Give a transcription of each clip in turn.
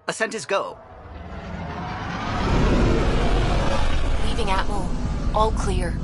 Ascent is go. Leaving Atmo. All clear.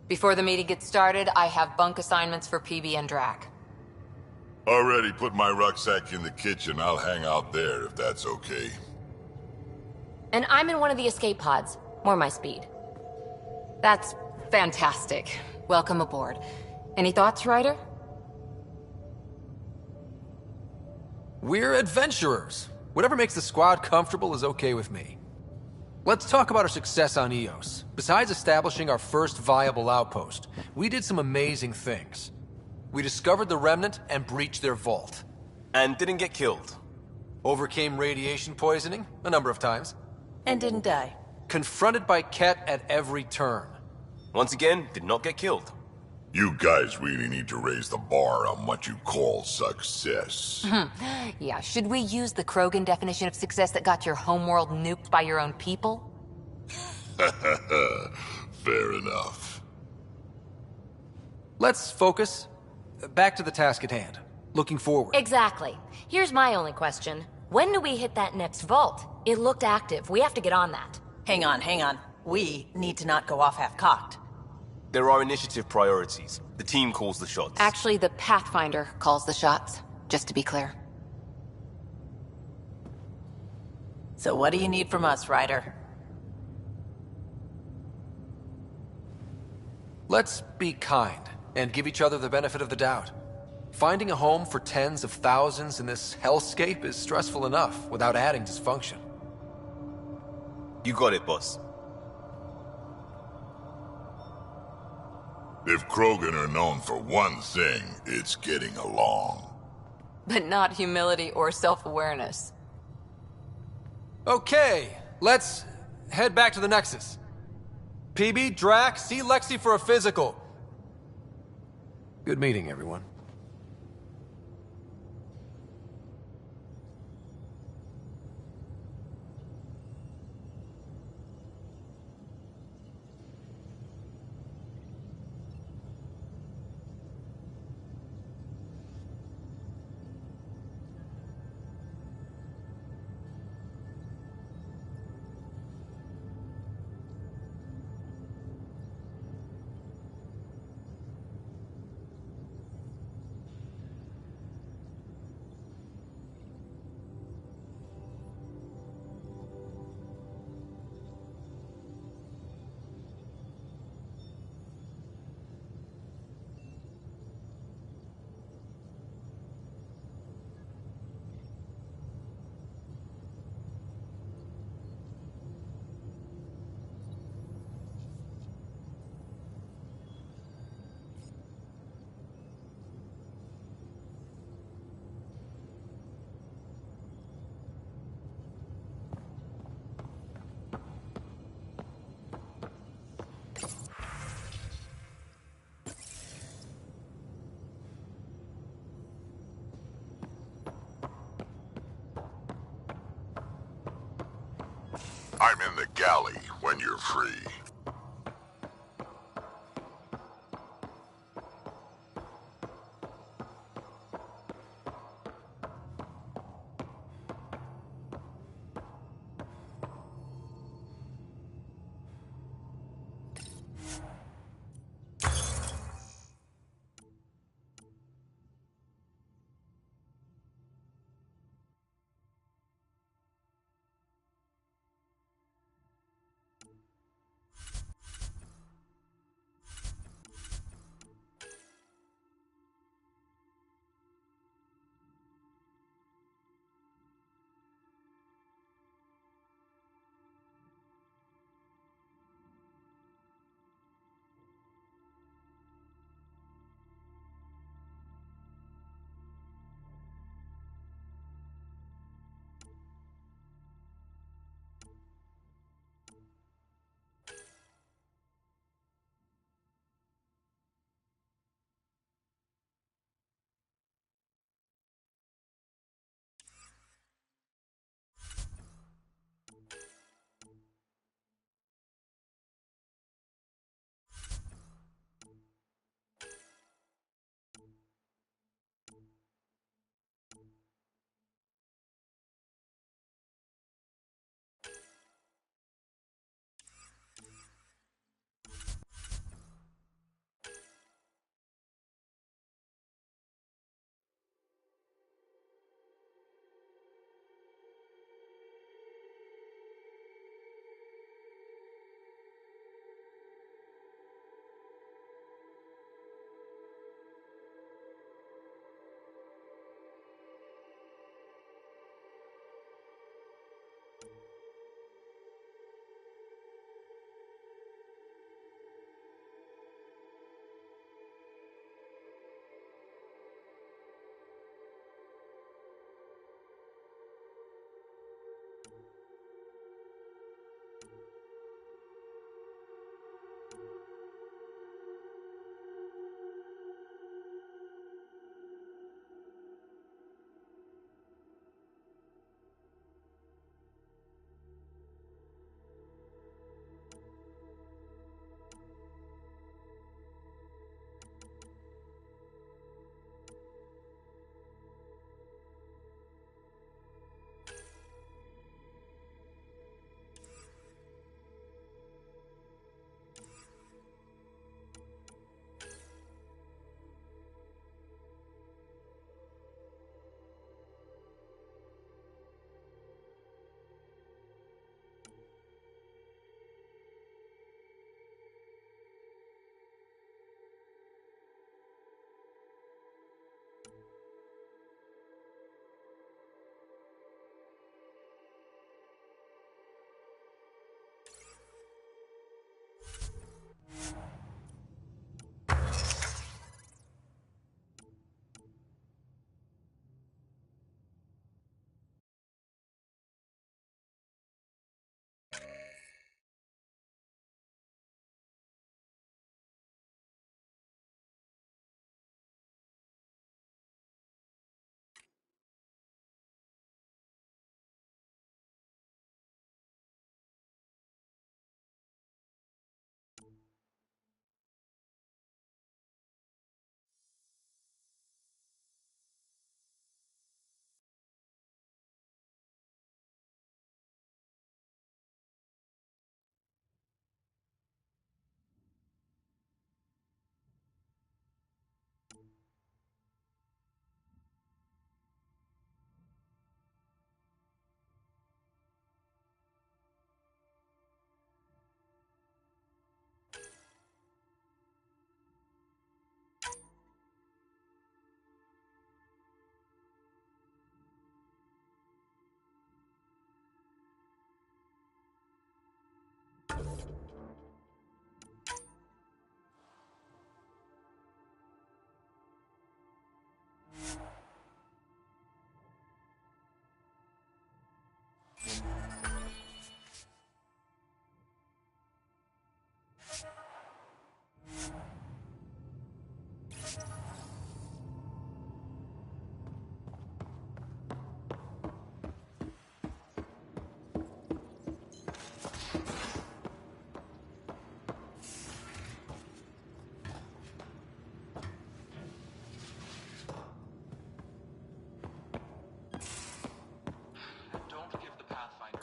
Before the meeting gets started, I have bunk assignments for PB and Drac. Already put my rucksack in the kitchen. I'll hang out there if that's okay. And I'm in one of the escape pods. More my speed. That's fantastic. Welcome aboard. Any thoughts, Ryder? We're adventurers. Whatever makes the squad comfortable is okay with me. Let's talk about our success on Eos. Besides establishing our first viable outpost, we did some amazing things. We discovered the Remnant and breached their vault. And didn't get killed. Overcame radiation poisoning a number of times. And didn't die. Confronted by Ket at every turn. Once again, did not get killed. You guys really need to raise the bar on what you call success. Yeah, should we use the Krogan definition of success that got your homeworld nuked by your own people? Fair enough. Let's focus. Back to the task at hand. Looking forward. Exactly. Here's my only question. When do we hit that next vault? It looked active. We have to get on that. Hang on. We need to not go off half-cocked. There are initiative priorities. The team calls the shots. Actually, the Pathfinder calls the shots, just to be clear. So what do you need from us, Ryder? Let's be kind and give each other the benefit of the doubt. Finding a home for tens of thousands in this hellscape is stressful enough without adding dysfunction. You got it, boss. If Krogan are known for one thing, it's getting along. But not humility or self-awareness. Okay, let's head back to the Nexus. PB, Drac, see Lexi for a physical. Good meeting, everyone. I'm in the galley when you're free.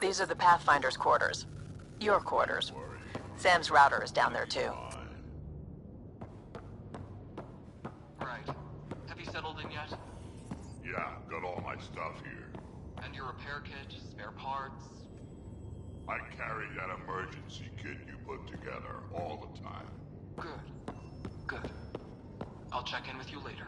These are the Pathfinder's quarters. Your quarters. Sam's router is down there too. Right. Have you settled in yet? Yeah, got all my stuff here. And your repair kit, spare parts? I carry that emergency kit you put together all the time. Good. Good. I'll check in with you later.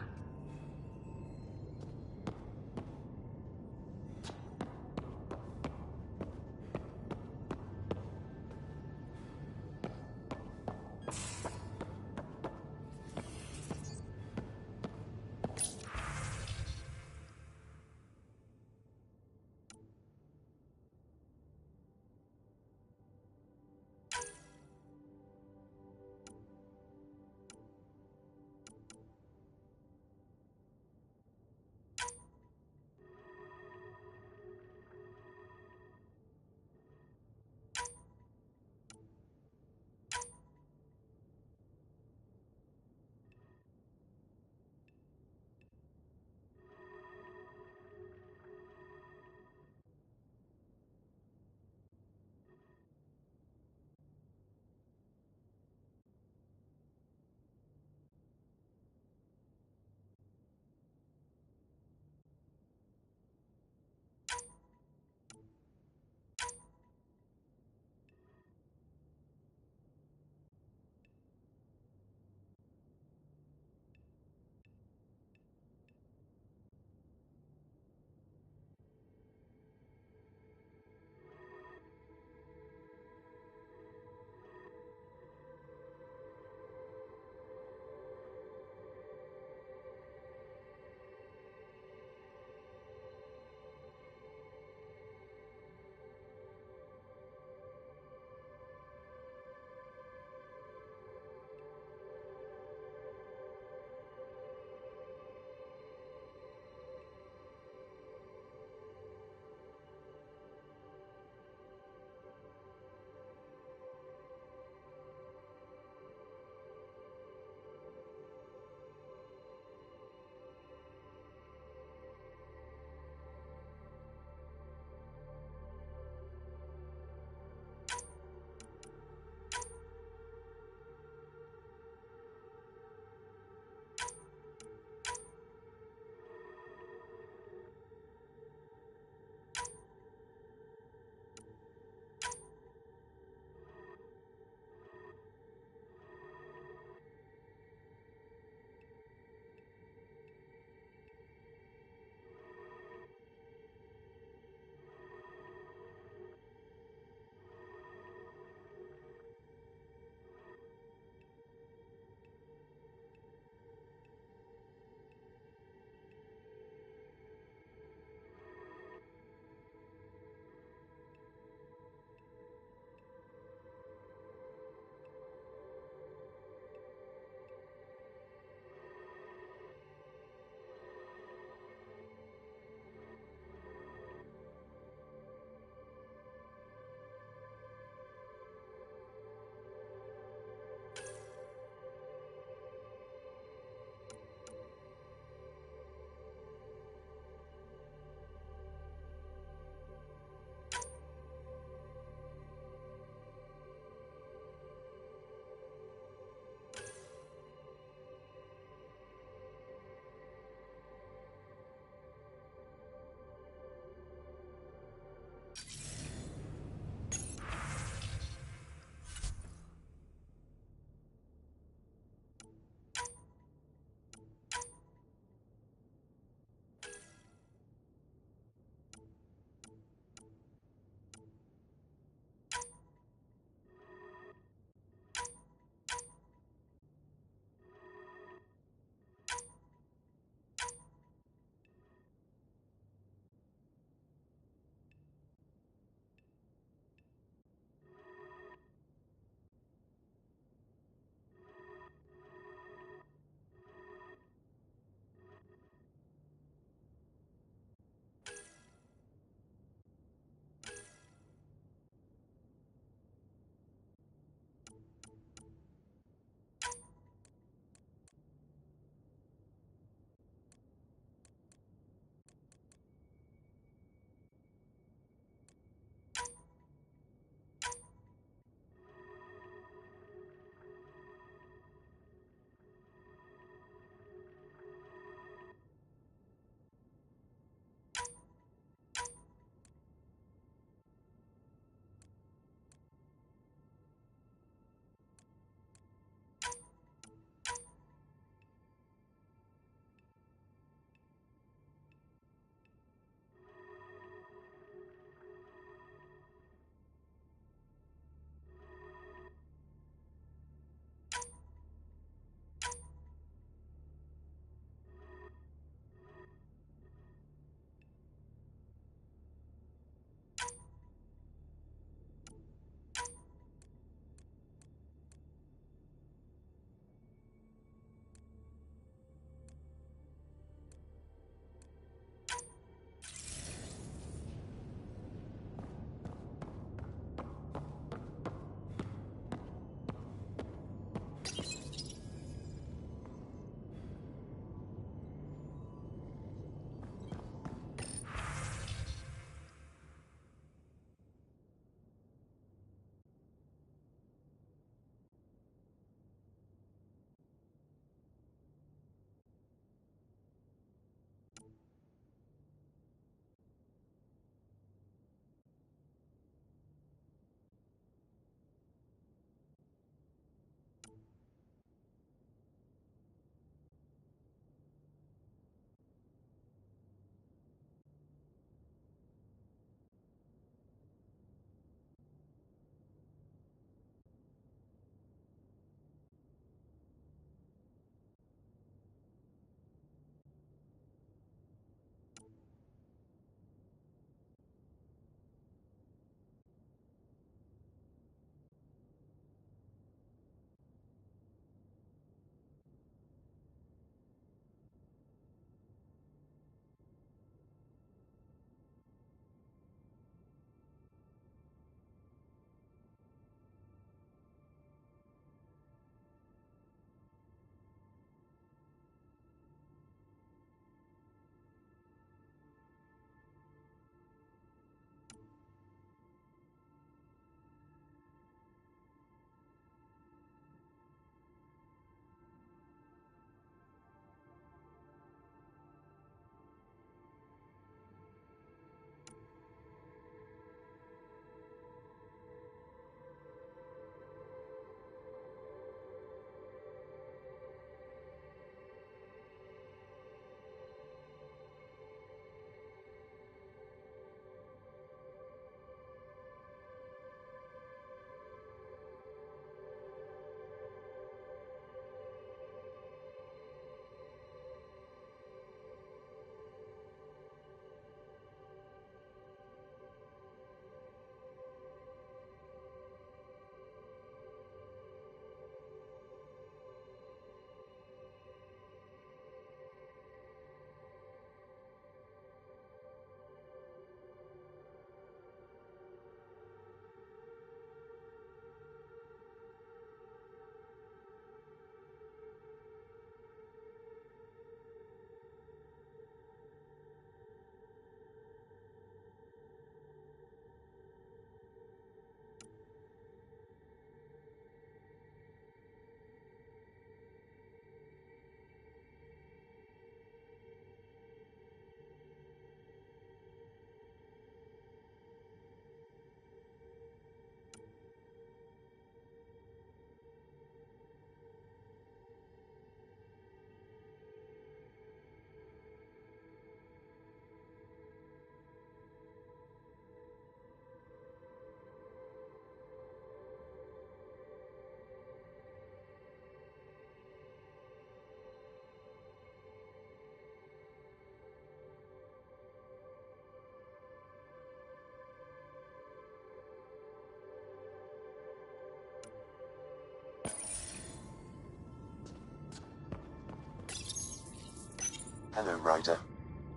Hello, Ryder.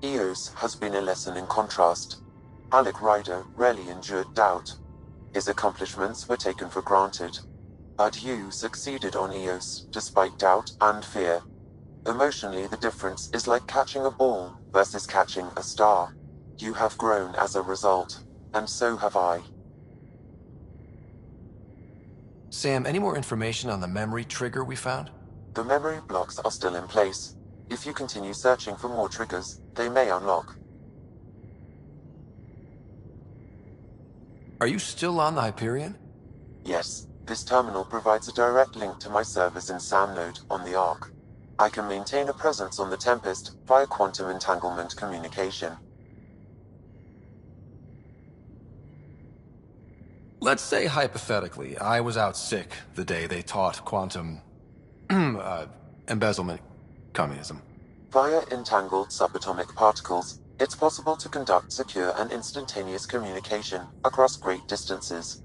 Eos has been a lesson in contrast. Alec Ryder rarely endured doubt. His accomplishments were taken for granted. But you succeeded on Eos, despite doubt and fear. Emotionally, the difference is like catching a ball versus catching a star. You have grown as a result, and so have I. Sam, any more information on the memory trigger we found? The memory blocks are still in place. If you continue searching for more triggers, they may unlock. Are you still on the Hyperion? Yes, this terminal provides a direct link to my servers in SAM node on the Ark. I can maintain a presence on the Tempest via quantum entanglement communication. Let's say, hypothetically, I was out sick the day they taught quantum... embezzlement communism. Via entangled subatomic particles, it's possible to conduct secure and instantaneous communication across great distances.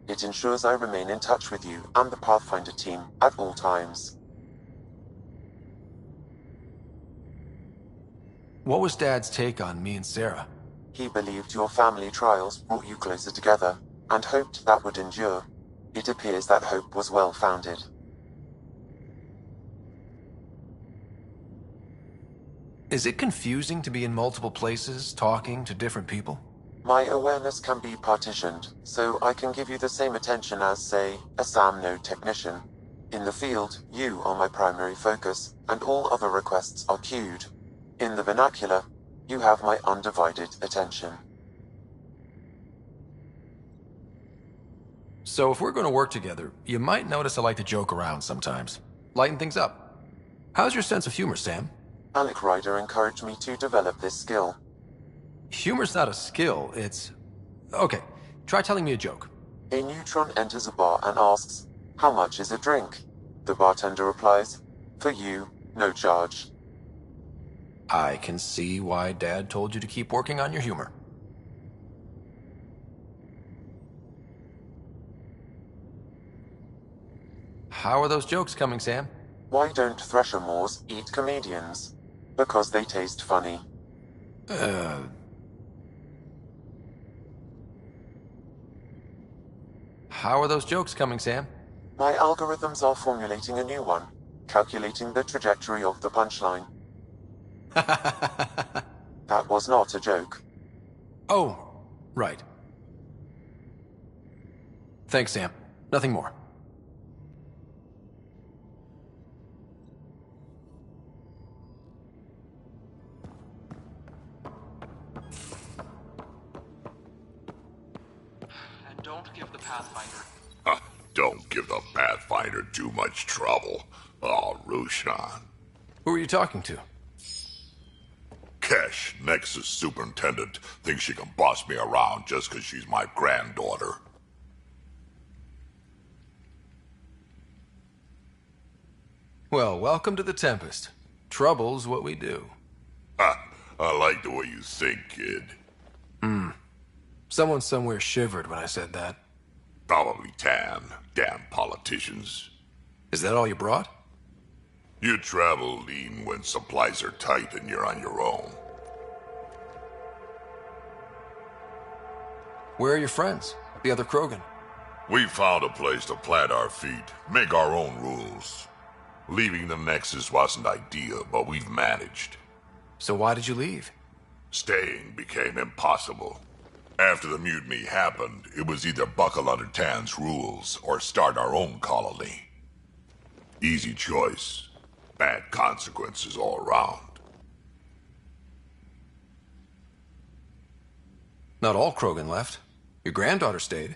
It ensures I remain in touch with you and the Pathfinder team at all times. What was Dad's take on me and Sarah? He believed your family trials brought you closer together, and hoped that would endure. It appears that hope was well-founded. Is it confusing to be in multiple places, talking to different people? My awareness can be partitioned, so I can give you the same attention as, say, a SAM node technician. In the field, you are my primary focus, and all other requests are queued. In the vernacular, you have my undivided attention. So if we're going to work together, you might notice I like to joke around sometimes. Lighten things up. How's your sense of humor, Sam? Alec Ryder encouraged me to develop this skill. Humor's not a skill, it's... Okay, try telling me a joke. A neutron enters a bar and asks, "How much is a drink?" The bartender replies, "For you, no charge." I can see why Dad told you to keep working on your humor. How are those jokes coming, Sam? Why don't Threshermoors eat comedians? Because they taste funny. How are those jokes coming, Sam? My algorithms are formulating a new one, calculating the trajectory of the punchline. That was not a joke. Oh, right. Thanks, Sam. Nothing more. And don't give the Pathfinder... Don't give the Pathfinder too much trouble. Oh, Rushan. Who are you talking to? Kesh, Nexus Superintendent, thinks she can boss me around just because she's my granddaughter. Well, welcome to the Tempest. Trouble's what we do. Ha! I like the way you think, kid. Someone somewhere shivered when I said that. Probably Tan. Damn politicians. Is that all you brought? You travel lean when supplies are tight and you're on your own. Where are your friends? The other Krogan? We found a place to plant our feet, make our own rules. Leaving the Nexus wasn't ideal, but we've managed. So why did you leave? Staying became impossible. After the mutiny happened, it was either buckle under Tan's rules or start our own colony. Easy choice. Bad consequences all around. Not all Krogan left. Your granddaughter stayed.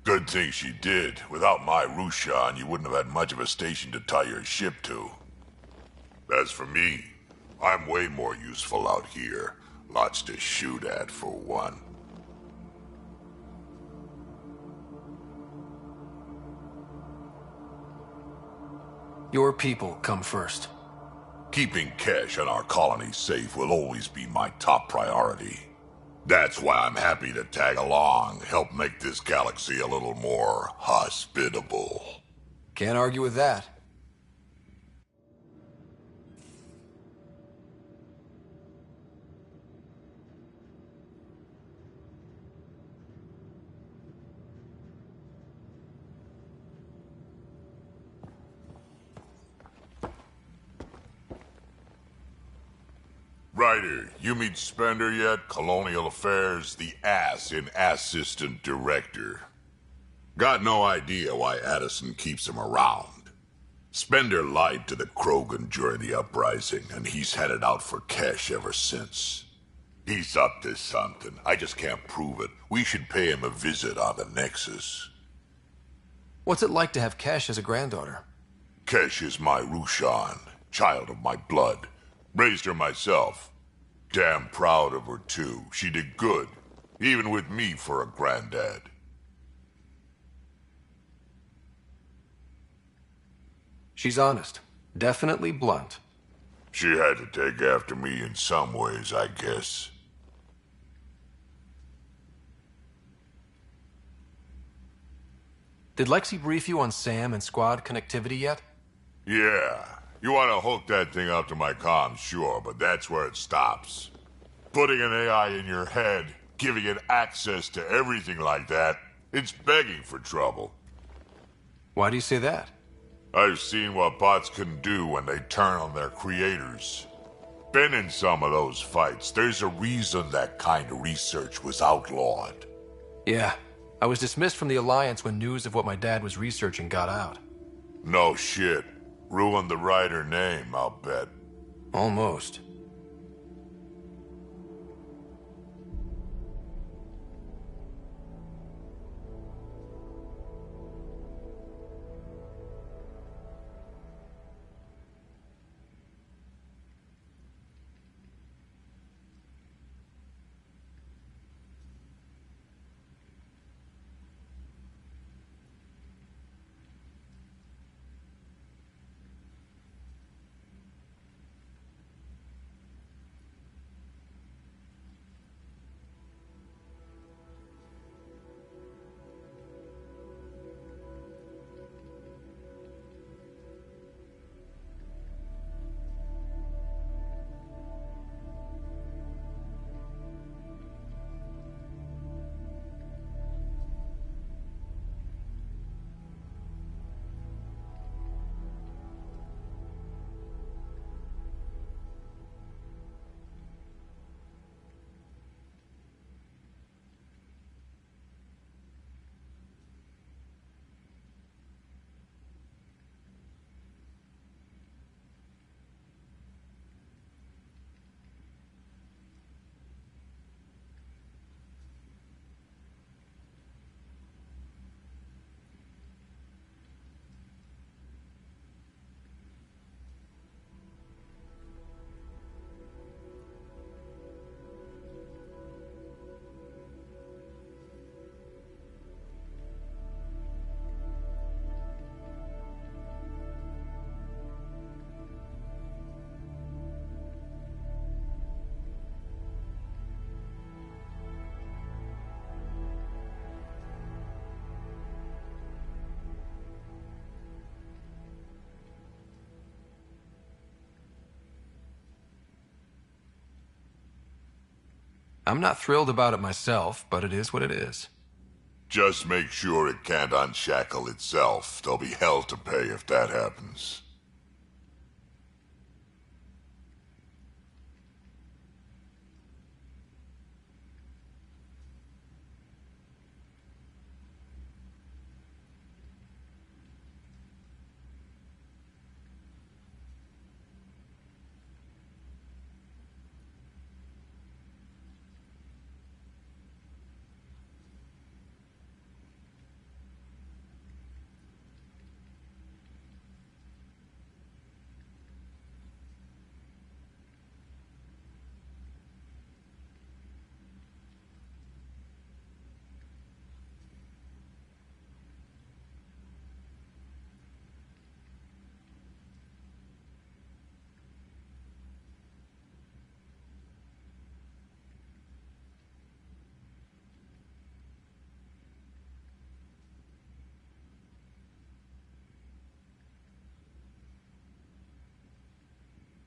Good thing she did. Without my Rushan, you wouldn't have had much of a station to tie your ship to. As for me, I'm way more useful out here. Lots to shoot at, for one. Your people come first. Keeping Kesh and our colony safe will always be my top priority. That's why I'm happy to tag along, help make this galaxy a little more hospitable. Can't argue with that. Ryder, you meet Spender yet? Colonial Affairs, the ass in Assistant Director. Got no idea why Addison keeps him around. Spender lied to the Krogan during the uprising, and he's headed out for cash ever since. He's up to something. I just can't prove it. We should pay him a visit on the Nexus. What's it like to have Kesh as a granddaughter? Kesh is my Rushan, child of my blood. Raised her myself. Damn proud of her, too. She did good, even with me for a granddad. She's honest. Definitely blunt. She had to take after me in some ways, I guess. Did Lexi brief you on Sam and squad connectivity yet? Yeah. You want to hook that thing up to my comms, sure, but that's where it stops. Putting an AI in your head, giving it access to everything like that, it's begging for trouble. Why do you say that? I've seen what bots can do when they turn on their creators. Been in some of those fights. There's a reason that kind of research was outlawed. Yeah. I was dismissed from the Alliance when news of what my dad was researching got out. No shit. Ruined the Ryder name, I'll bet. Almost. I'm not thrilled about it myself, but it is what it is. Just make sure it can't unshackle itself. There'll be hell to pay if that happens.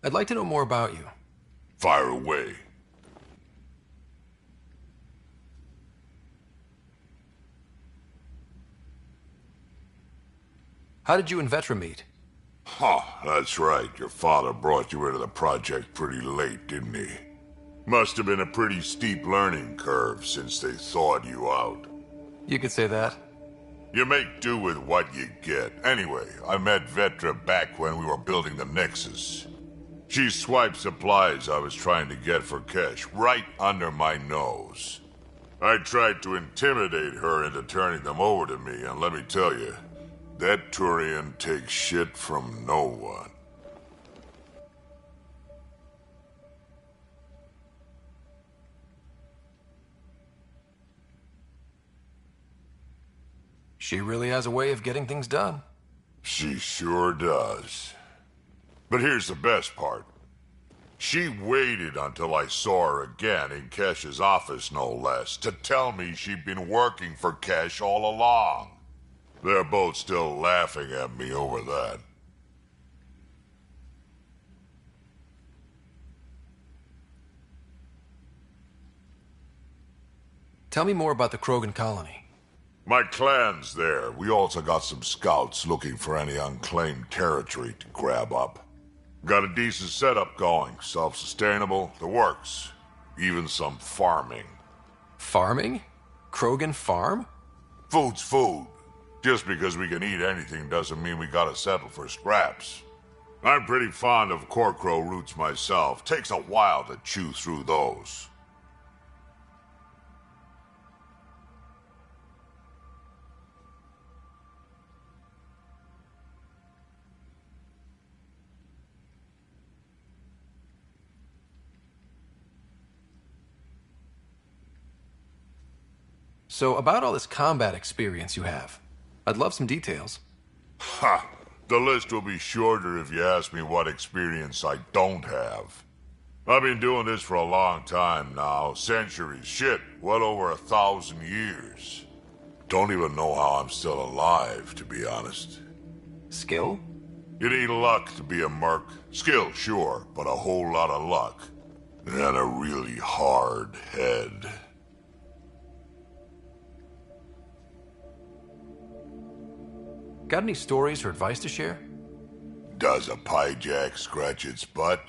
I'd like to know more about you. Fire away. How did you and Vetra meet? Huh, that's right. Your father brought you into the project pretty late, didn't he? Must have been a pretty steep learning curve since they thawed you out. You could say that. You make do with what you get. Anyway, I met Vetra back when we were building the Nexus. She swiped supplies I was trying to get for Kesh right under my nose. I tried to intimidate her into turning them over to me, and let me tell you, that Turian takes shit from no one. She really has a way of getting things done. She sure does. But here's the best part. She waited until I saw her again in Kesh's office, no less, to tell me she'd been working for Kesh all along. They're both still laughing at me over that. Tell me more about the Krogan colony. My clan's there. We also got some scouts looking for any unclaimed territory to grab up. Got a decent setup going. Self-sustainable, the works. Even some farming. Farming? Krogan farm? Food's food. Just because we can eat anything doesn't mean we gotta settle for scraps. I'm pretty fond of Corcrow roots myself. Takes a while to chew through those. So, about all this combat experience you have, I'd love some details. Ha! The list will be shorter if you ask me what experience I don't have. I've been doing this for a long time now. Centuries. Shit, well over 1,000 years. Don't even know how I'm still alive, to be honest. Skill? You need luck to be a merc. Skill, sure, but a whole lot of luck. And a really hard head. Got any stories or advice to share? Does a pie jack scratch its butt?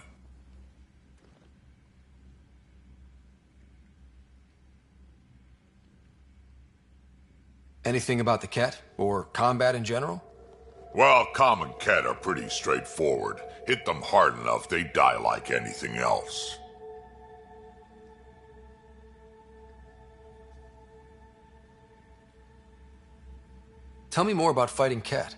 Anything about the Ket, or combat in general? Well, common cat are pretty straightforward. Hit them hard enough, they die like anything else. Tell me more about fighting Ket.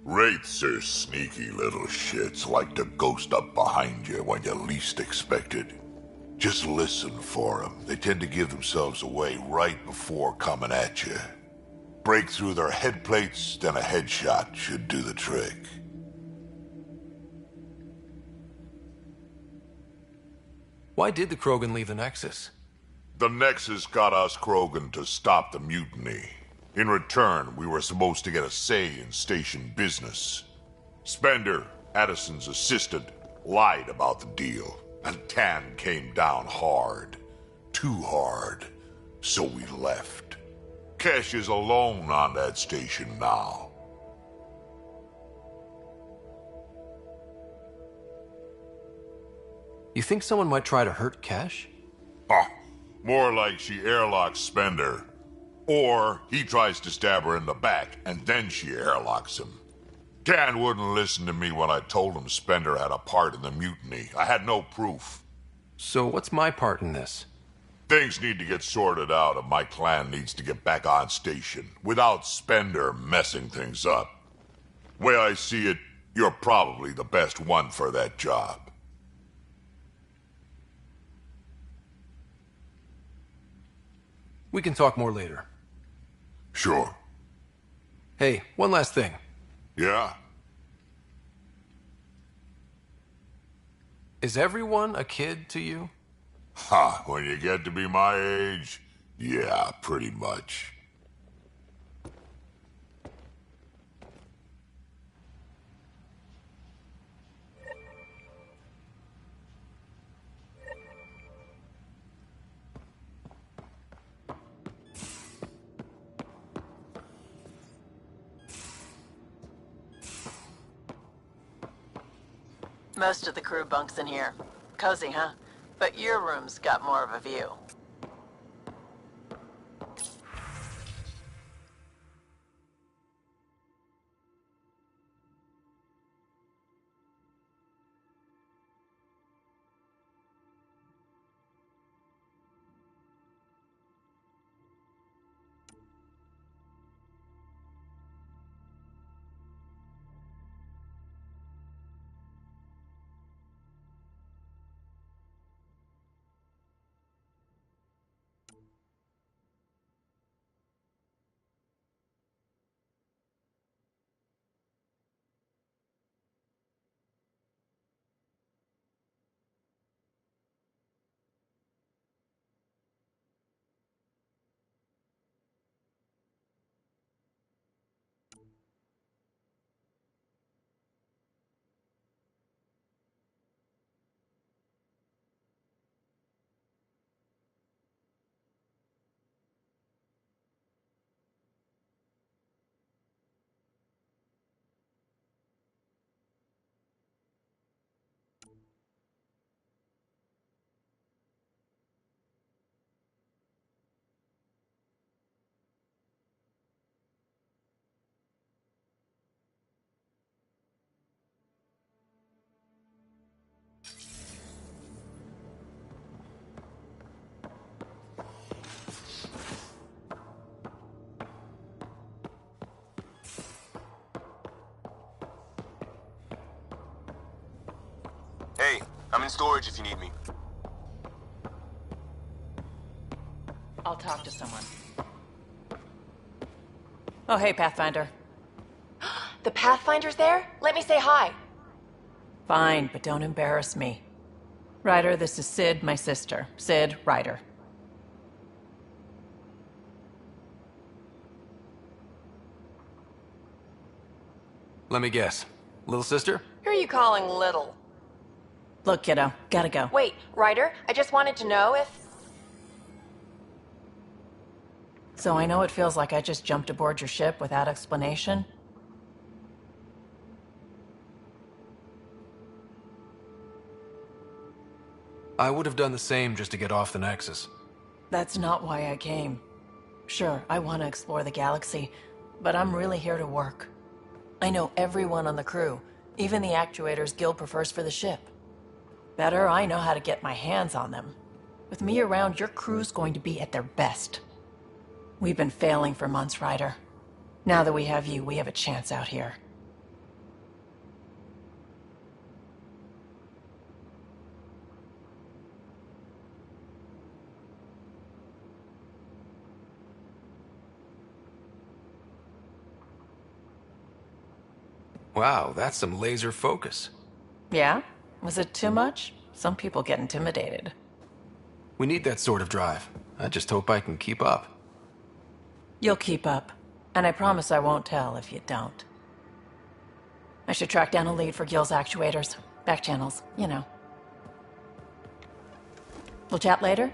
Wraiths are sneaky little shits, like to ghost up behind you when you least expect it. Just listen for them. They tend to give themselves away right before coming at you. Break through their head plates, then a headshot should do the trick. Why did the Krogan leave the Nexus? The Nexus got us Krogan to stop the mutiny. In return, we were supposed to get a say in station business. Spender, Addison's assistant, lied about the deal, and Tan came down hard. Too hard. So we left. Kesh is alone on that station now. You think someone might try to hurt Kesh? More like she airlocks Spender. Or he tries to stab her in the back, and then she airlocks him. Dan wouldn't listen to me when I told him Spender had a part in the mutiny. I had no proof. So what's my part in this? Things need to get sorted out, and my clan needs to get back on station, without Spender messing things up. Way I see it, you're probably the best one for that job. We can talk more later. Sure. Hey, one last thing. Yeah? Is everyone a kid to you? Ha, when you get to be my age, yeah, pretty much. Most of the crew bunks in here. Cozy, huh? But your room's got more of a view. Hey, I'm in storage if you need me. I'll talk to someone. Oh, hey, Pathfinder. The Pathfinder's there? Let me say hi. Fine, but don't embarrass me. Ryder, this is Sid, my sister. Sid, Ryder. Let me guess. Little sister? Who are you calling little? Look, kiddo, gotta go. Wait, Ryder, I just wanted to know if... So I know it feels like I just jumped aboard your ship without explanation. I would have done the same just to get off the Nexus. That's not why I came. Sure, I want to explore the galaxy, but I'm really here to work. I know everyone on the crew, even the actuators Gil prefers for the ship. Better, I know how to get my hands on them. With me around, your crew's going to be at their best. We've been failing for months, Ryder. Now that we have you, we have a chance out here. Wow, that's some laser focus. Yeah? Was it too much? Some people get intimidated. We need that sort of drive. I just hope I can keep up. You'll keep up. And I promise I won't tell if you don't. I should track down a lead for Gil's actuators. Back channels, you know. We'll chat later?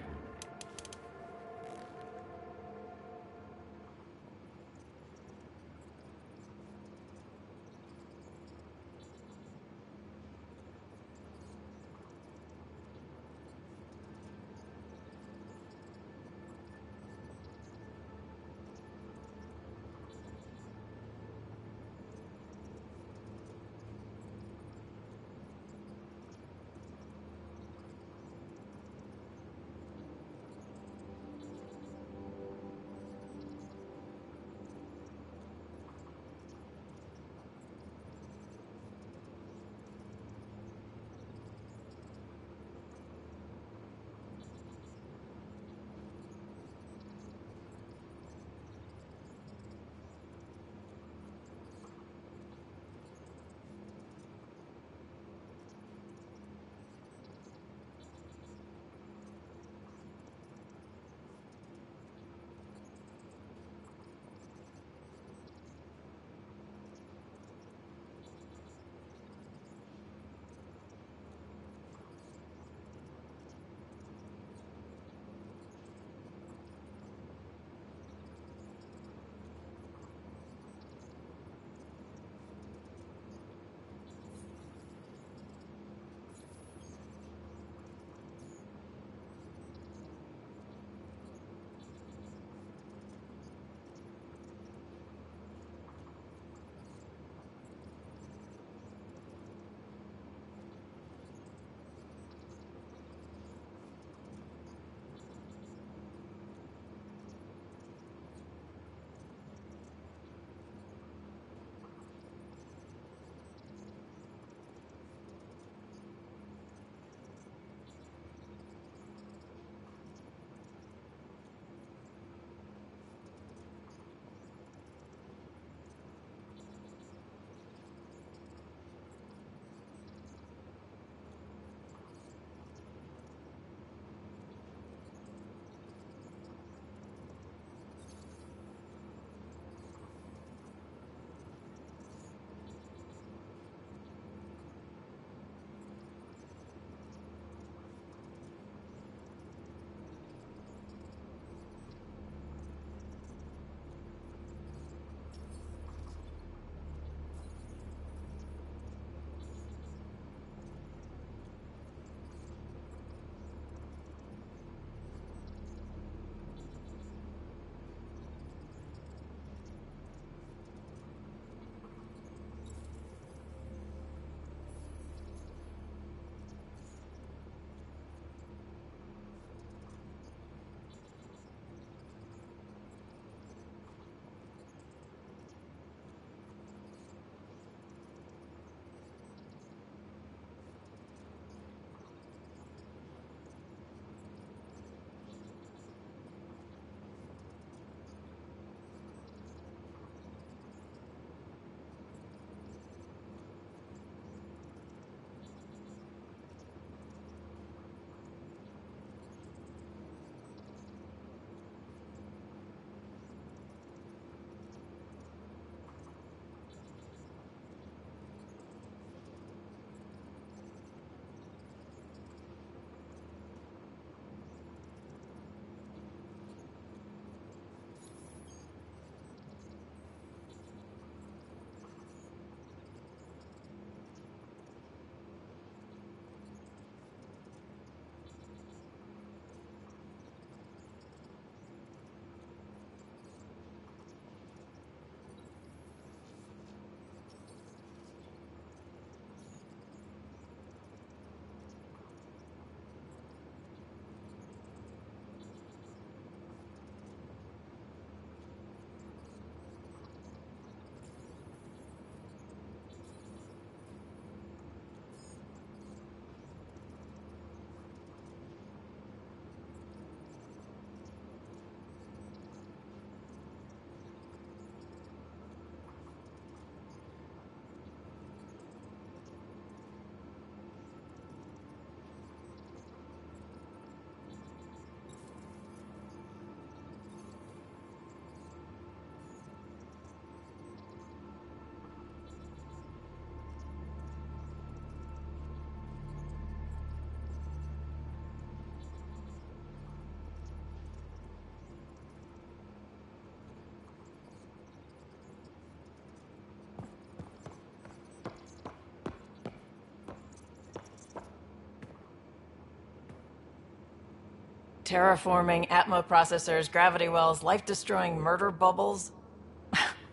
terraforming, Atmo processors, gravity wells, life-destroying murder bubbles.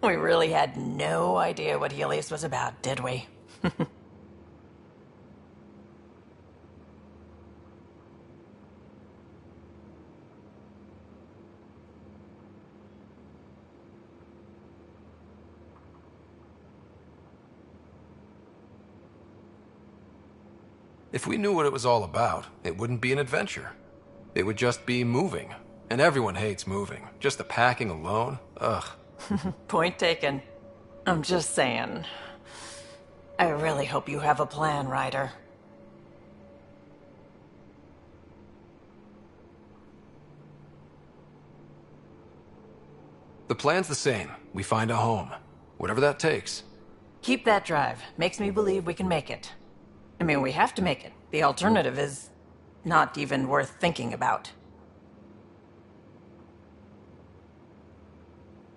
We really had no idea what Helios was about, did we? If we knew what it was all about, it wouldn't be an adventure. It would just be moving. And everyone hates moving. Just the packing alone, ugh. Point taken. I'm just saying. I really hope you have a plan, Ryder. The plan's the same. We find a home. Whatever that takes. Keep that drive. Makes me believe we can make it. I mean, we have to make it. The alternative is not even worth thinking about.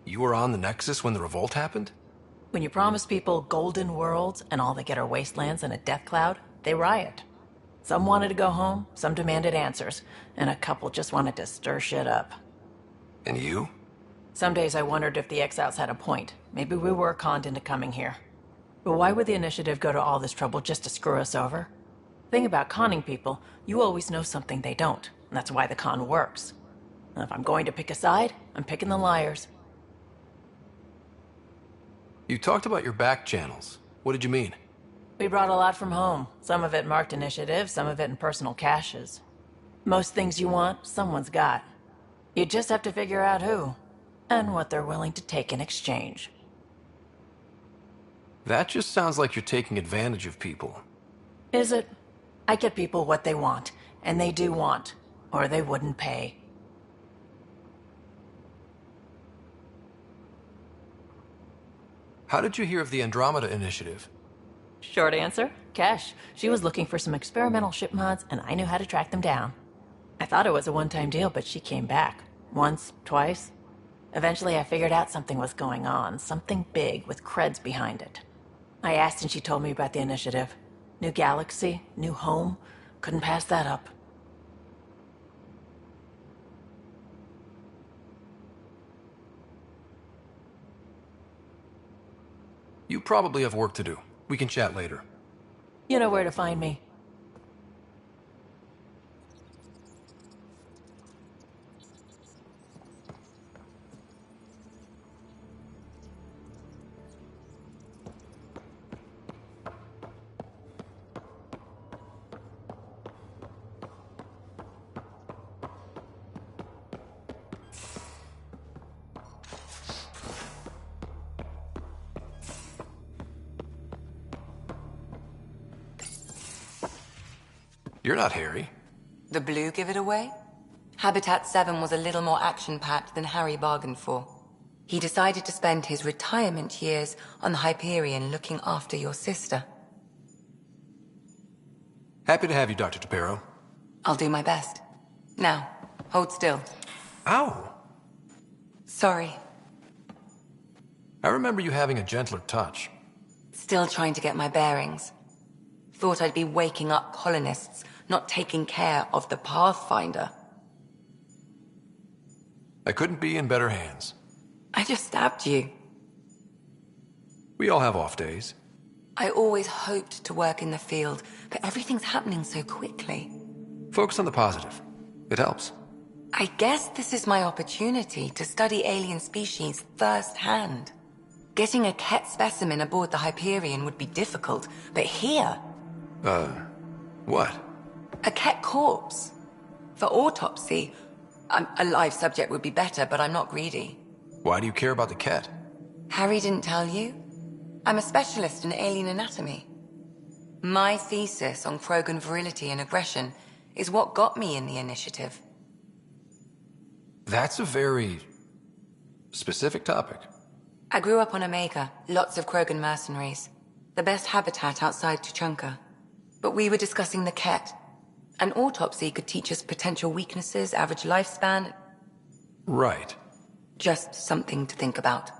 You were on the Nexus when the revolt happened? When you promise people golden worlds and all they get are wastelands and a death cloud, they riot. Some wanted to go home, some demanded answers, and a couple just wanted to stir shit up. And you? Some days I wondered if the exiles had a point. Maybe we were conned into coming here. But why would the Initiative go to all this trouble just to screw us over? Thing about conning people, you always know something they don't, and that's why the con works. And if I'm going to pick a side, I'm picking the liars. You talked about your back channels. What did you mean? We brought a lot from home. Some of it marked Initiative, some of it in personal caches. Most things you want, someone's got. You just have to figure out who, and what they're willing to take in exchange. That just sounds like you're taking advantage of people. Is it? I get people what they want, and they do want, or they wouldn't pay. How did you hear of the Andromeda initiative? Short answer, Cash. She was looking for some experimental ship mods, and I knew how to track them down. I thought it was a one-time deal, but she came back. Once, twice. Eventually I figured out something was going on, something big with creds behind it. I asked and she told me about the initiative. New galaxy, new home. Couldn't pass that up. You probably have work to do. We can chat later. You know where to find me. You're not Harry. The blue give it away? Habitat 7 was a little more action-packed than Harry bargained for. He decided to spend his retirement years on the Hyperion looking after your sister. Happy to have you, Dr. Tapero. I'll do my best. Now, hold still. Ow! Sorry. I remember you having a gentler touch. Still trying to get my bearings. Thought I'd be waking up colonists, not taking care of the Pathfinder. I couldn't be in better hands. I just stabbed you. We all have off days. I always hoped to work in the field, but everything's happening so quickly. Focus on the positive. It helps. I guess this is my opportunity to study alien species firsthand. Getting a Ket specimen aboard the Hyperion would be difficult, but here... What? A Ket corpse. For autopsy, a live subject would be better, but I'm not greedy. Why do you care about the Ket? Harry didn't tell you? I'm a specialist in alien anatomy. My thesis on Krogan virility and aggression is what got me in the initiative. That's a very... specific topic. I grew up on Omega, lots of Krogan mercenaries. The best habitat outside Tuchanka. But we were discussing the Ket. An autopsy could teach us potential weaknesses, average lifespan. Right. Just something to think about.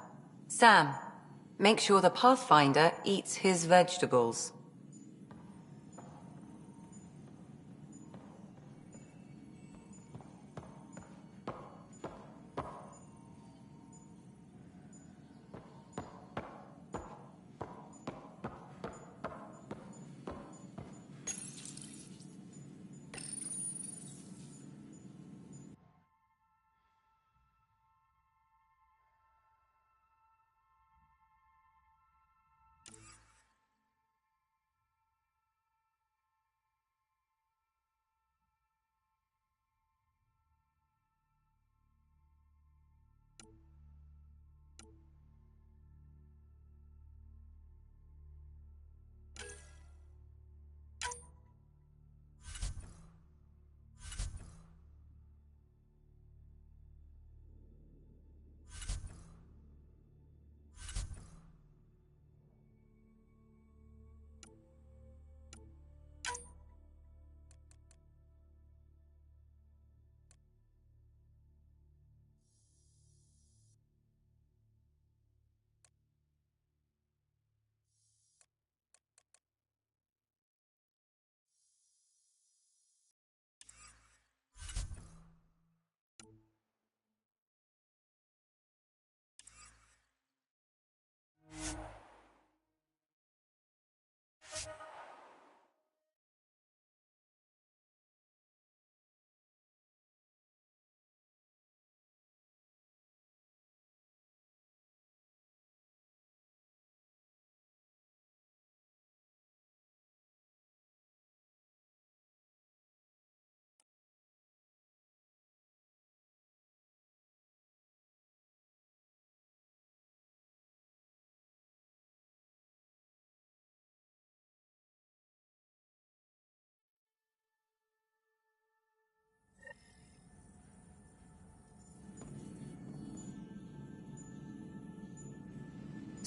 Sam, make sure the Pathfinder eats his vegetables.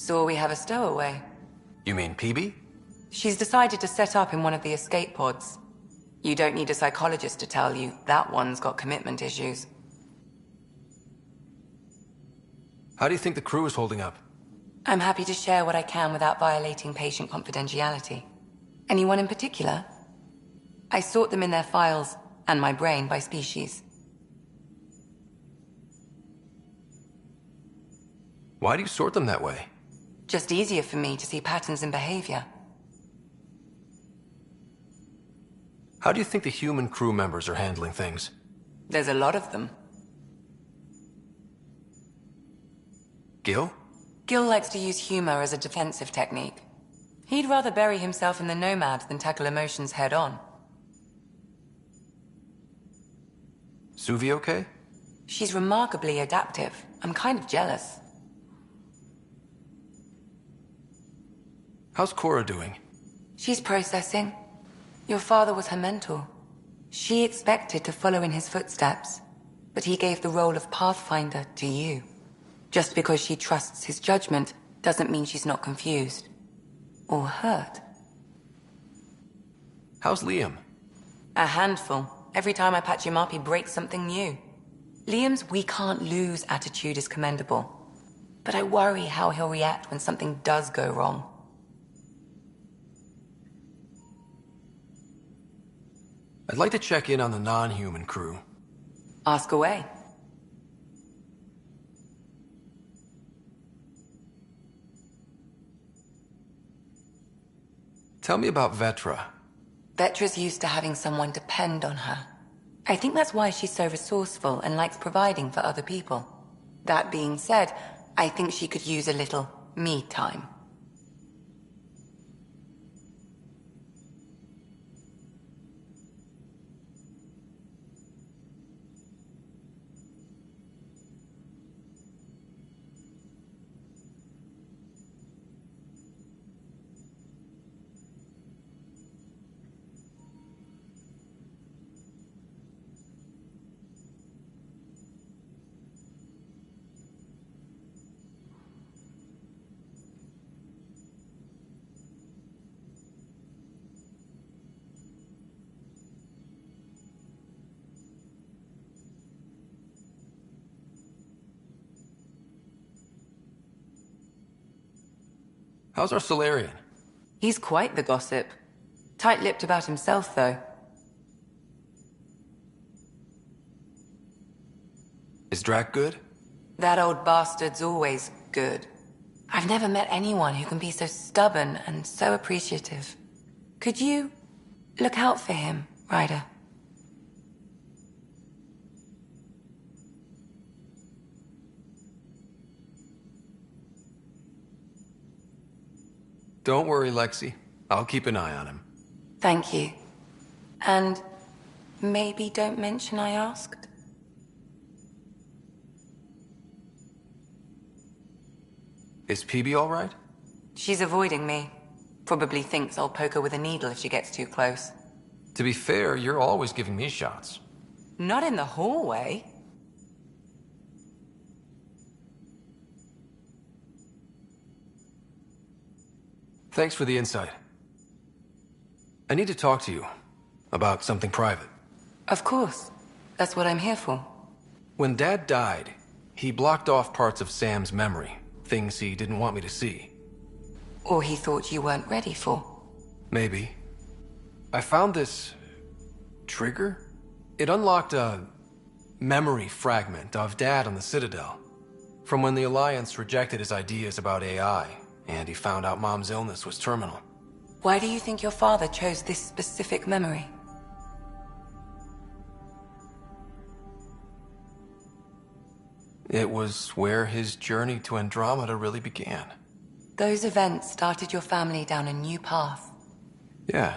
So we have a stowaway. You mean PB? She's decided to set up in one of the escape pods. You don't need a psychologist to tell you that one's got commitment issues. How do you think the crew is holding up? I'm happy to share what I can without violating patient confidentiality. Anyone in particular? I sort them in their files, and my brain by species. Why do you sort them that way? Just easier for me to see patterns in behavior. How do you think the human crew members are handling things? There's a lot of them. Gil? Gil likes to use humor as a defensive technique. He'd rather bury himself in the Nomad than tackle emotions head-on. Suvi okay? She's remarkably adaptive. I'm kind of jealous. How's Cora doing? She's processing. Your father was her mentor. She expected to follow in his footsteps, but he gave the role of Pathfinder to you. Just because she trusts his judgment doesn't mean she's not confused. Or hurt. How's Liam? A handful. Every time I patch him up, he breaks something new. Liam's "we can't lose" attitude is commendable. But I worry how he'll react when something does go wrong. I'd like to check in on the non-human crew. Ask away. Tell me about Vetra. Vetra's used to having someone depend on her. I think that's why she's so resourceful and likes providing for other people. That being said, I think she could use a little me time. How's our Solarian? He's quite the gossip. Tight-lipped about himself, though. Is Drac good? That old bastard's always good. I've never met anyone who can be so stubborn and so appreciative. Could you look out for him, Ryder? Don't worry, Lexi. I'll keep an eye on him. Thank you. And maybe don't mention I asked? Is PB all right? She's avoiding me. Probably thinks I'll poke her with a needle if she gets too close. To be fair, you're always giving me shots. Not in the hallway. Thanks for the insight. I need to talk to you about something private. Of course. That's what I'm here for. When Dad died, he blocked off parts of Sam's memory, things he didn't want me to see. Or he thought you weren't ready for. Maybe. I found this trigger. It unlocked a memory fragment of Dad on the Citadel, from when the Alliance rejected his ideas about AI, and he found out Mom's illness was terminal. Why do you think your father chose this specific memory? It was where his journey to Andromeda really began. Those events started your family down a new path. Yeah.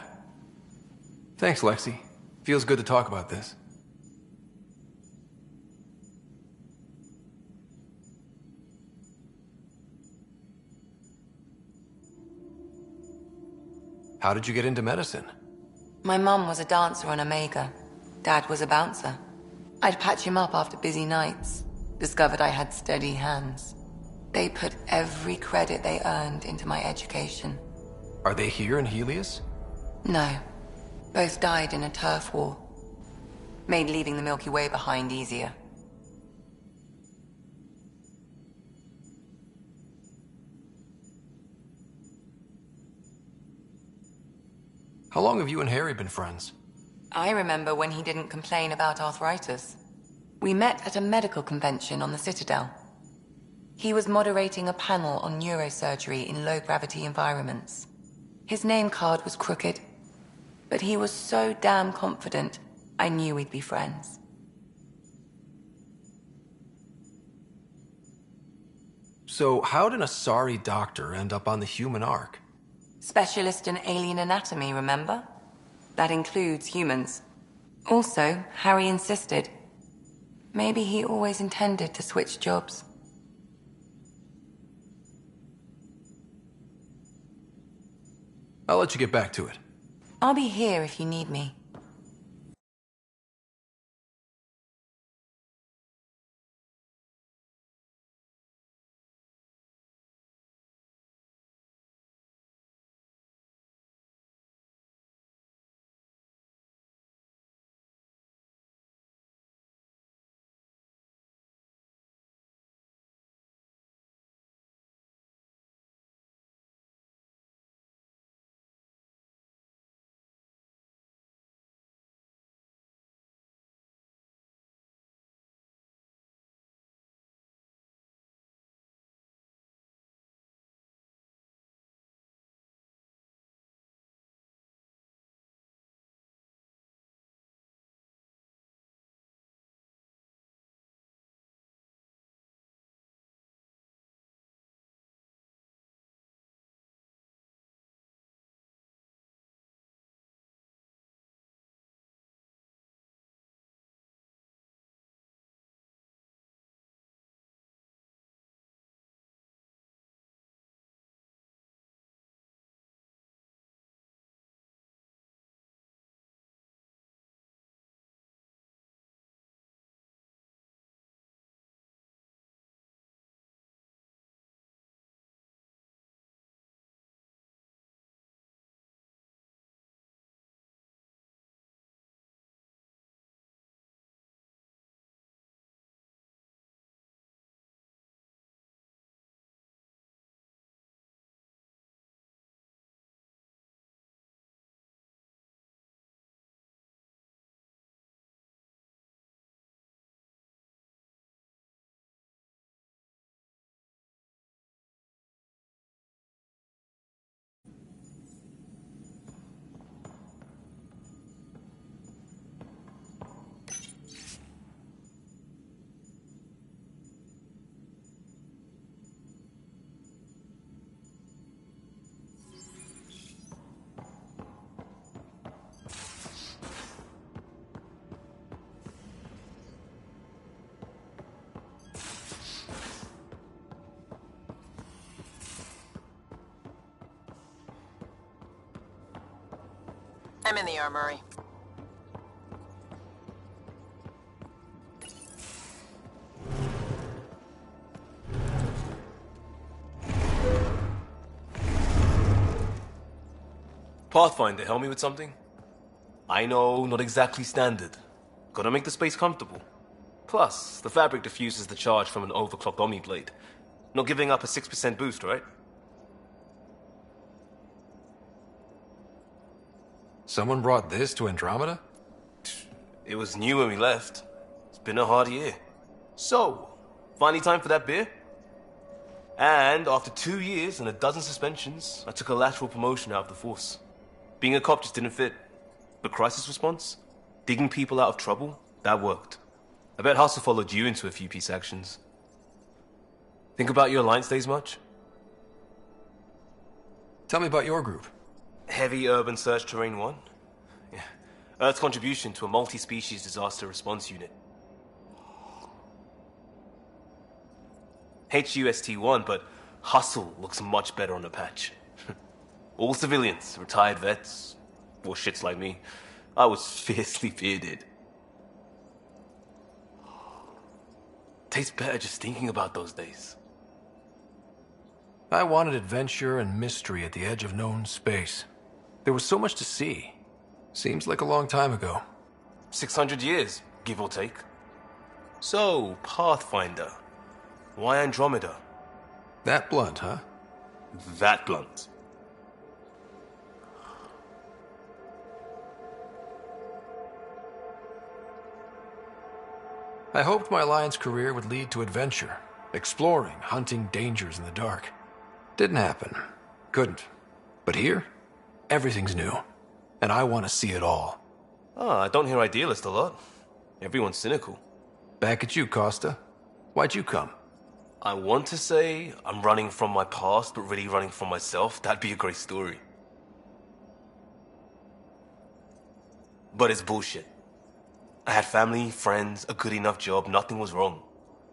Thanks, Lexi. Feels good to talk about this. How did you get into medicine? My mum was a dancer on Omega. Dad was a bouncer. I'd patch him up after busy nights. Discovered I had steady hands. They put every credit they earned into my education. Are they here in Helios? No. Both died in a turf war. Made leaving the Milky Way behind easier. How long have you and Harry been friends? I remember when he didn't complain about arthritis. We met at a medical convention on the Citadel. He was moderating a panel on neurosurgery in low-gravity environments. His name card was crooked, but he was so damn confident, I knew we'd be friends. So how did a sorry doctor end up on the human Ark? Specialist in alien anatomy, remember? That includes humans. Also, Harry insisted. Maybe he always intended to switch jobs. I'll let you get back to it. I'll be here if you need me. I'm in the armory. Pathfinder, help me with something? I know, not exactly standard. Gotta make the space comfortable. Plus, the fabric diffuses the charge from an overclocked Omni blade. Not giving up a 6% boost, right? Someone brought this to Andromeda? It was new when we left. It's been a hard year. So, finally time for that beer? And after 2 years and a dozen suspensions, I took a lateral promotion out of the force. Being a cop just didn't fit. But crisis response? Digging people out of trouble? That worked. I bet Hustle followed you into a few peace actions. Think about your Alliance days much? Tell me about your group. Heavy Urban Search Terrain 1? Yeah. Earth's contribution to a multi-species disaster response unit. HUST-1, but Hustle looks much better on the patch. All civilians, retired vets, or shits like me. I was fiercely bearded. Tastes better just thinking about those days. I wanted adventure and mystery at the edge of known space. There was so much to see. Seems like a long time ago. 600 years, give or take. So, Pathfinder. Why Andromeda? That blunt, huh? That blunt. I hoped my Alliance career would lead to adventure, exploring, hunting dangers in the dark. Didn't happen. Couldn't. But here, everything's new. And I want to see it all. Ah, I don't hear idealist a lot. Everyone's cynical. Back at you, Costa. Why'd you come? I want to say I'm running from my past, but really running from myself. That'd be a great story. But it's bullshit. I had family, friends, a good enough job, nothing was wrong.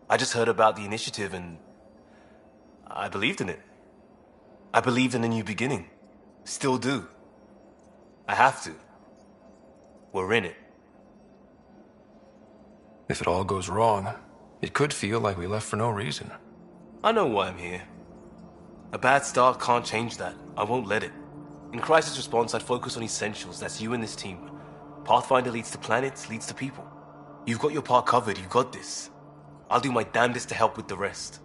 I just heard about the initiative and I believed in it. I believed in a new beginning. Still do. I have to. We're in it. If it all goes wrong, it could feel like we left for no reason. I know why I'm here. A bad start can't change that. I won't let it. In crisis response, I'd focus on essentials. That's you and this team. Pathfinder leads to planets, leads to people. You've got your part covered, you've got this. I'll do my damnedest to help with the rest.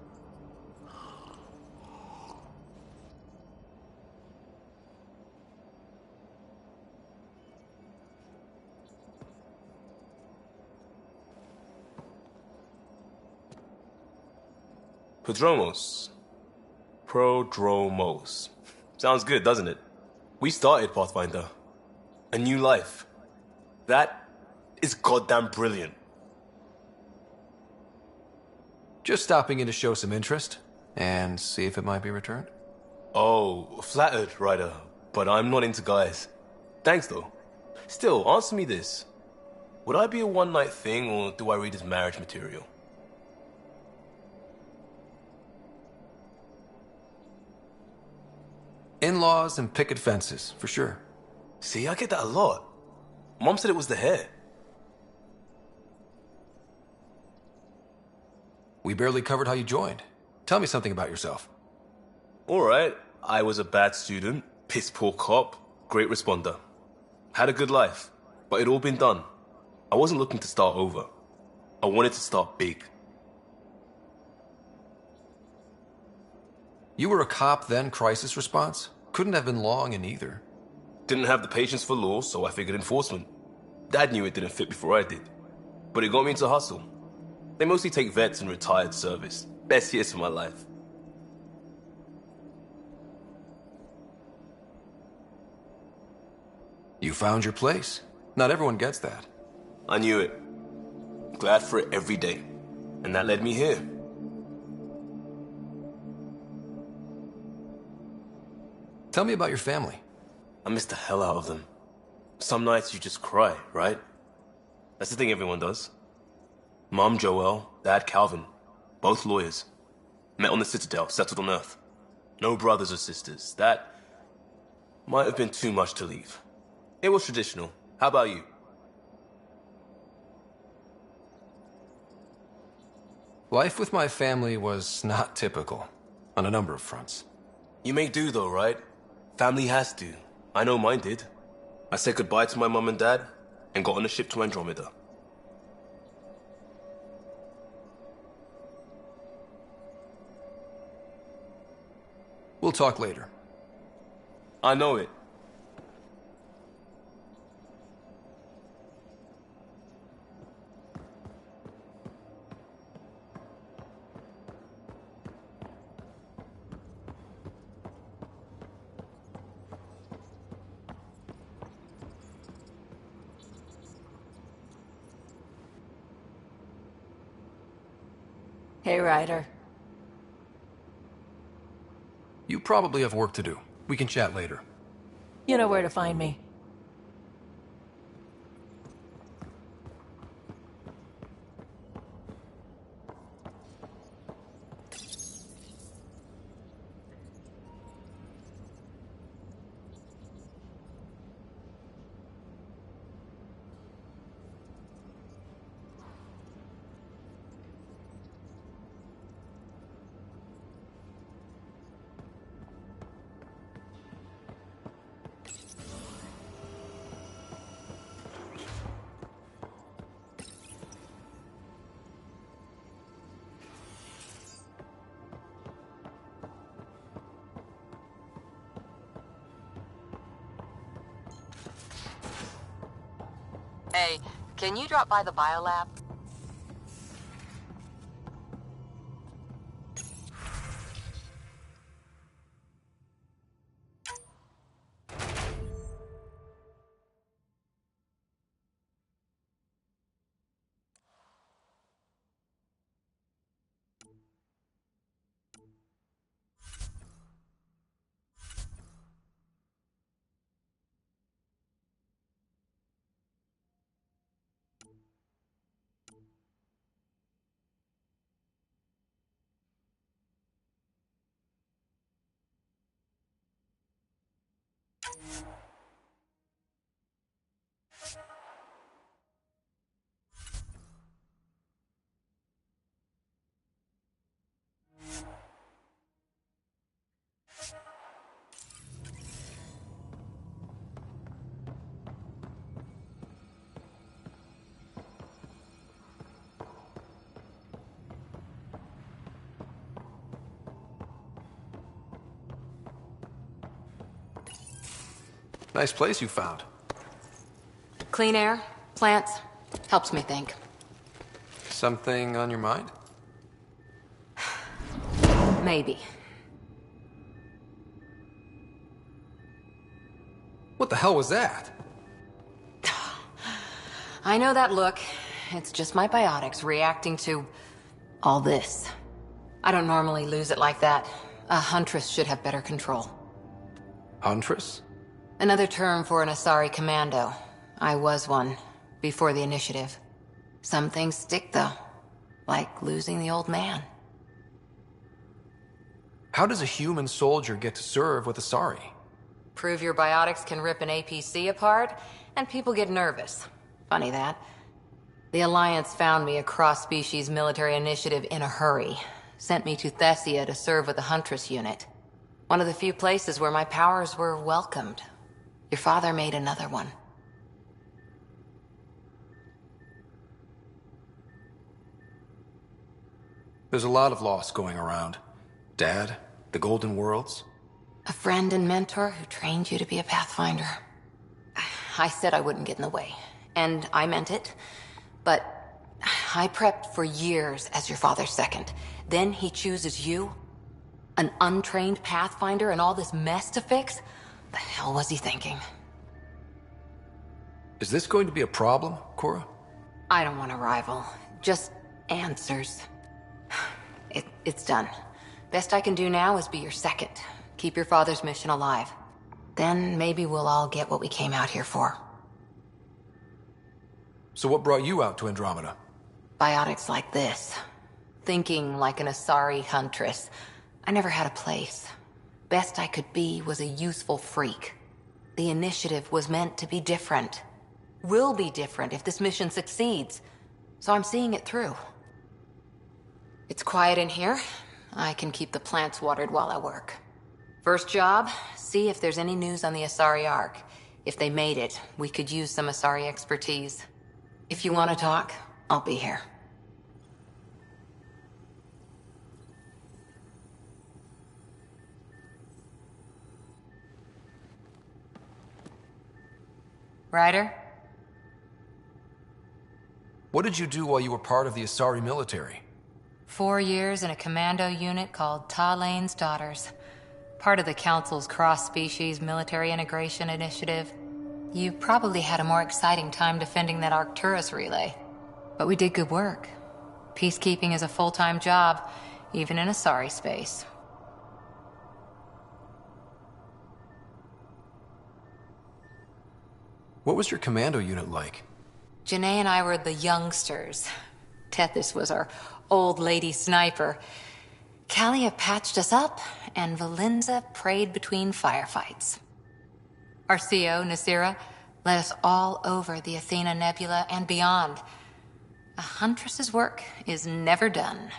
Prodromos. Sounds good, doesn't it? We started Pathfinder. A new life. That is goddamn brilliant. Just stopping in to show some interest and see if it might be returned. Oh, flattered, Ryder. But I'm not into guys. Thanks, though. Still, answer me this. Would I be a one-night thing, or do I read as marriage material? In-laws and picket fences, for sure. See, I get that a lot. Mom said it was the hair. We barely covered how you joined. Tell me something about yourself. Alright, I was a bad student, piss-poor cop, great responder. Had a good life, but it'd all been done. I wasn't looking to start over. I wanted to start big. You were a cop, then crisis response? Couldn't have been long in either. Didn't have the patience for law, so I figured enforcement. Dad knew it didn't fit before I did. But it got me into hustle. They mostly take vets and retired service. Best years of my life. You found your place. Not everyone gets that. I knew it. Glad for it every day. And that led me here. Tell me about your family. I miss the hell out of them. Some nights you just cry, right? That's the thing everyone does. Mom Joelle, Dad Calvin. Both lawyers. Met on the Citadel, settled on Earth. No brothers or sisters. That might have been too much to leave. It was traditional. How about you? Life with my family was not typical, on a number of fronts. You may do though, right? Family has to. I know mine did. I said goodbye to my mum and dad, and got on a ship to Andromeda. We'll talk later. I know it. Hey, Ryder. You probably have work to do. We can chat later. You know where to find me. Hey, can you drop by the biolab? Nice place you found. Clean air, plants, helps me think. Something on your mind? Maybe. What the hell was that? I know that look. It's just my biotics reacting to all this. I don't normally lose it like that. A huntress should have better control. Huntress? Another term for an Asari commando. I was one, before the initiative. Some things stick, though. Like losing the old man. How does a human soldier get to serve with Asari? Prove your biotics can rip an APC apart, and people get nervous. Funny that. The Alliance found me a cross-species military initiative in a hurry. Sent me to Thessia to serve with the Huntress unit. One of the few places where my powers were welcomed. Your father made another one. There's a lot of loss going around. Dad, the Golden Worlds. A friend and mentor who trained you to be a Pathfinder. I said I wouldn't get in the way, and I meant it. But I prepped for years as your father's second. Then he chooses you? An untrained Pathfinder and all this mess to fix? The hell was he thinking? Is this going to be a problem, Cora? I don't want a rival. Just answers. It's done. Best I can do now is be your second. Keep your father's mission alive. Then maybe we'll all get what we came out here for. So what brought you out to Andromeda? Biotics like this. Thinking like an Asari huntress. I never had a place. Best I could be was a useful freak. The initiative was meant to be different. Will be different if this mission succeeds. So I'm seeing it through. It's quiet in here. I can keep the plants watered while I work. First job, see if there's any news on the Asari Ark. If they made it, we could use some Asari expertise. If you want to talk, I'll be here. Ryder? What did you do while you were part of the Asari military? 4 years in a commando unit called Talane's Daughters. Part of the Council's cross-species military integration initiative. You probably had a more exciting time defending that Arcturus relay. But we did good work. Peacekeeping is a full-time job, even in Asari space. What was your commando unit like? Janae and I were the youngsters. Tethys was our old lady sniper. Kalia patched us up, and Valenza prayed between firefights. Our CO, Nasira, led us all over the Athena Nebula and beyond. A huntress's work is never done.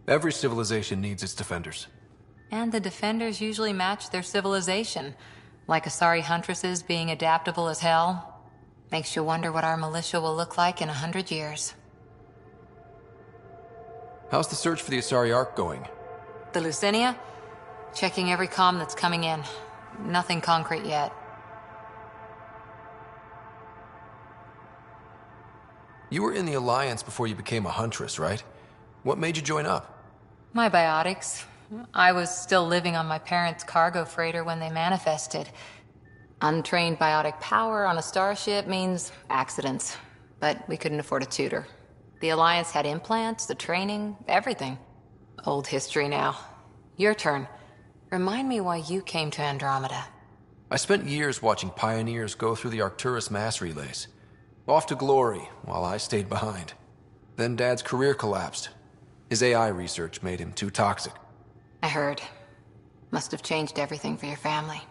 Every civilization needs its defenders. And the defenders usually match their civilization. Like Asari huntresses being adaptable as hell. Makes you wonder what our militia will look like in 100 years. How's the search for the Asari Ark going? The Lucinia? Checking every comm that's coming in. Nothing concrete yet. You were in the Alliance before you became a huntress, right? What made you join up? My biotics. I was still living on my parents' cargo freighter when they manifested. Untrained biotic power on a starship means accidents. But we couldn't afford a tutor. The Alliance had implants, the training, everything. Old history now. Your turn. Remind me why you came to Andromeda. I spent years watching pioneers go through the Arcturus mass relays. Off to glory, while I stayed behind. Then Dad's career collapsed. His AI research made him too toxic. I heard. Must have changed everything for your family.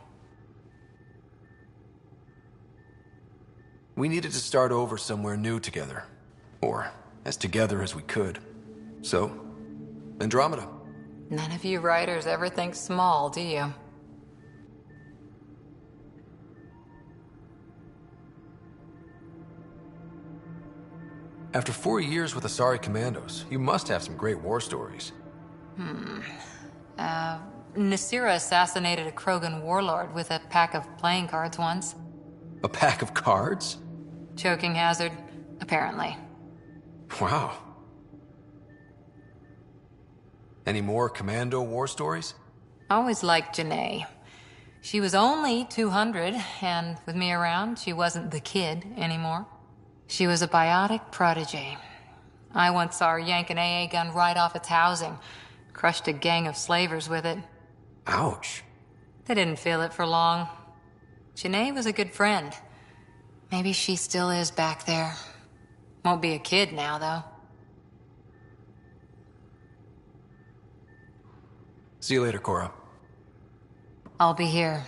We needed to start over somewhere new together. Or as together as we could. So, Andromeda. None of you writers ever think small, do you? After 4 years with Asari Commandos, you must have some great war stories. Nasira assassinated a Krogan warlord with a pack of playing cards once. A pack of cards? Choking hazard, apparently. Wow. Any more Commando war stories? Always liked Janae. She was only 200, and with me around, she wasn't the kid anymore. She was a biotic protege. I once saw her yank an AA gun right off its housing. Crushed a gang of slavers with it. Ouch. They didn't feel it for long. Janae was a good friend. Maybe she still is back there. Won't be a kid now, though. See you later, Cora. I'll be here.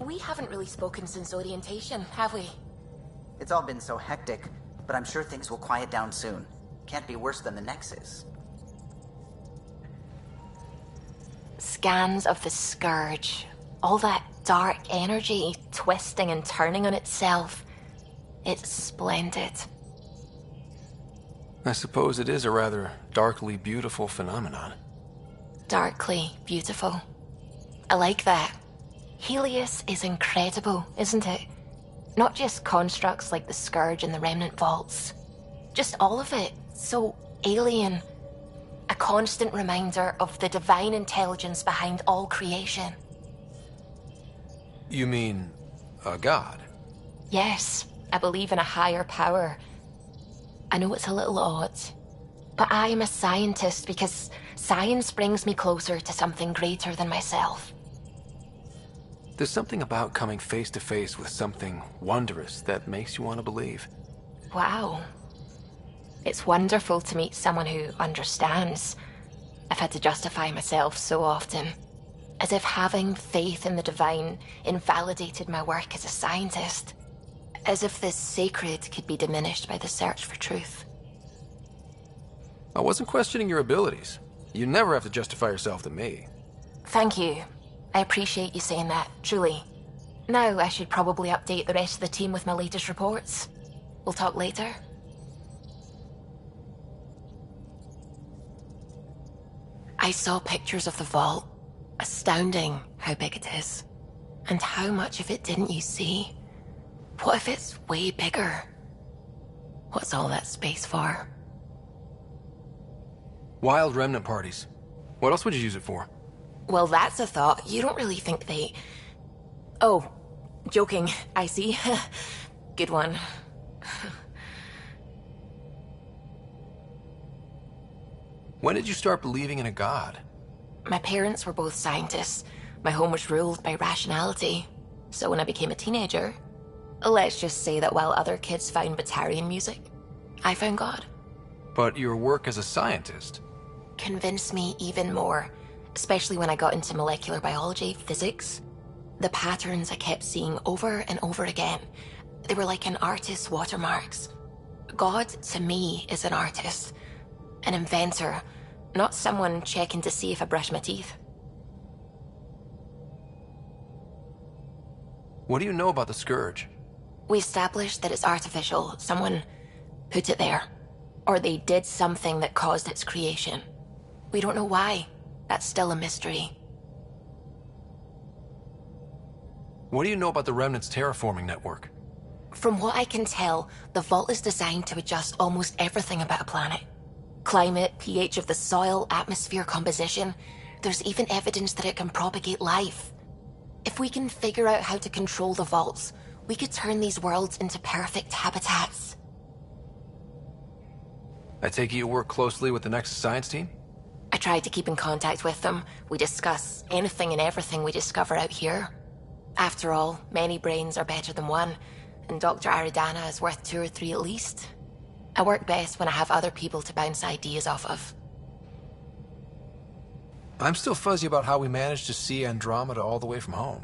We haven't really spoken since orientation, have we? It's all been so hectic, but I'm sure things will quiet down soon. Can't be worse than the Nexus. Scans of the Scourge. All that dark energy twisting and turning on itself. It's splendid. I suppose it is a rather darkly beautiful phenomenon. Darkly beautiful. I like that. Helios is incredible, isn't it? Not just constructs like the Scourge and the Remnant Vaults. Just all of it. So alien. A constant reminder of the divine intelligence behind all creation. You mean a god? Yes, I believe in a higher power. I know it's a little odd, but I am a scientist because science brings me closer to something greater than myself. There's something about coming face to face with something wondrous that makes you want to believe. Wow. It's wonderful to meet someone who understands. I've had to justify myself so often, as if having faith in the divine invalidated my work as a scientist. As if this sacred could be diminished by the search for truth. I wasn't questioning your abilities. You never have to justify yourself to me. Thank you. I appreciate you saying that, truly. Now I should probably update the rest of the team with my latest reports. We'll talk later. I saw pictures of the vault. Astounding how big it is. And how much of it didn't you see? What if it's way bigger? What's all that space for? Wild remnant parties. What else would you use it for? Well, that's a thought. You don't really think they... Oh, joking. I see. Good one. When did you start believing in a god? My parents were both scientists. My home was ruled by rationality. So when I became a teenager, let's just say that while other kids found Batarian music, I found God. But your work as a scientist... Convinced me even more, especially when I got into molecular biology, physics. The patterns I kept seeing over and over again. They were like an artist's watermarks. God, to me, is an artist. An inventor, not someone checking to see if I brush my teeth. What do you know about the Scourge? We established that it's artificial. Someone put it there. Or they did something that caused its creation. We don't know why. That's still a mystery. What do you know about the Remnant's terraforming network? From what I can tell, the vault is designed to adjust almost everything about a planet. Climate, pH of the soil, atmosphere composition. There's even evidence that it can propagate life. If we can figure out how to control the vaults, we could turn these worlds into perfect habitats. I take it you work closely with the Nexus science team? I tried to keep in contact with them. We discuss anything and everything we discover out here. After all, many brains are better than one, and Dr. Aridana is worth 2 or 3 at least. I work best when I have other people to bounce ideas off of. I'm still fuzzy about how we managed to see Andromeda all the way from home.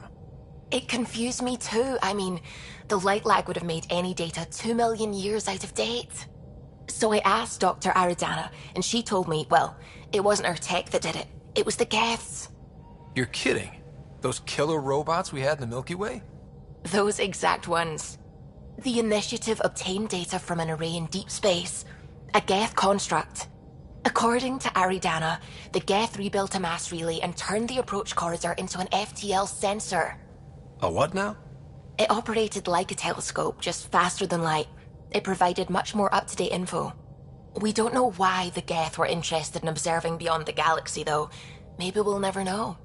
It confused me too. I mean, the light lag would have made any data 2 million years out of date. So I asked Dr. Aridana, and she told me, well, it wasn't her tech that did it. It was the Geths. You're kidding? Those killer robots we had in the Milky Way? Those exact ones. The Initiative obtained data from an array in deep space, a Geth construct. According to Aridana, the Geth rebuilt a mass relay and turned the approach corridor into an FTL sensor. A what now? It operated like a telescope, just faster than light. It provided much more up-to-date info. We don't know why the Geth were interested in observing beyond the galaxy, though. Maybe we'll never know.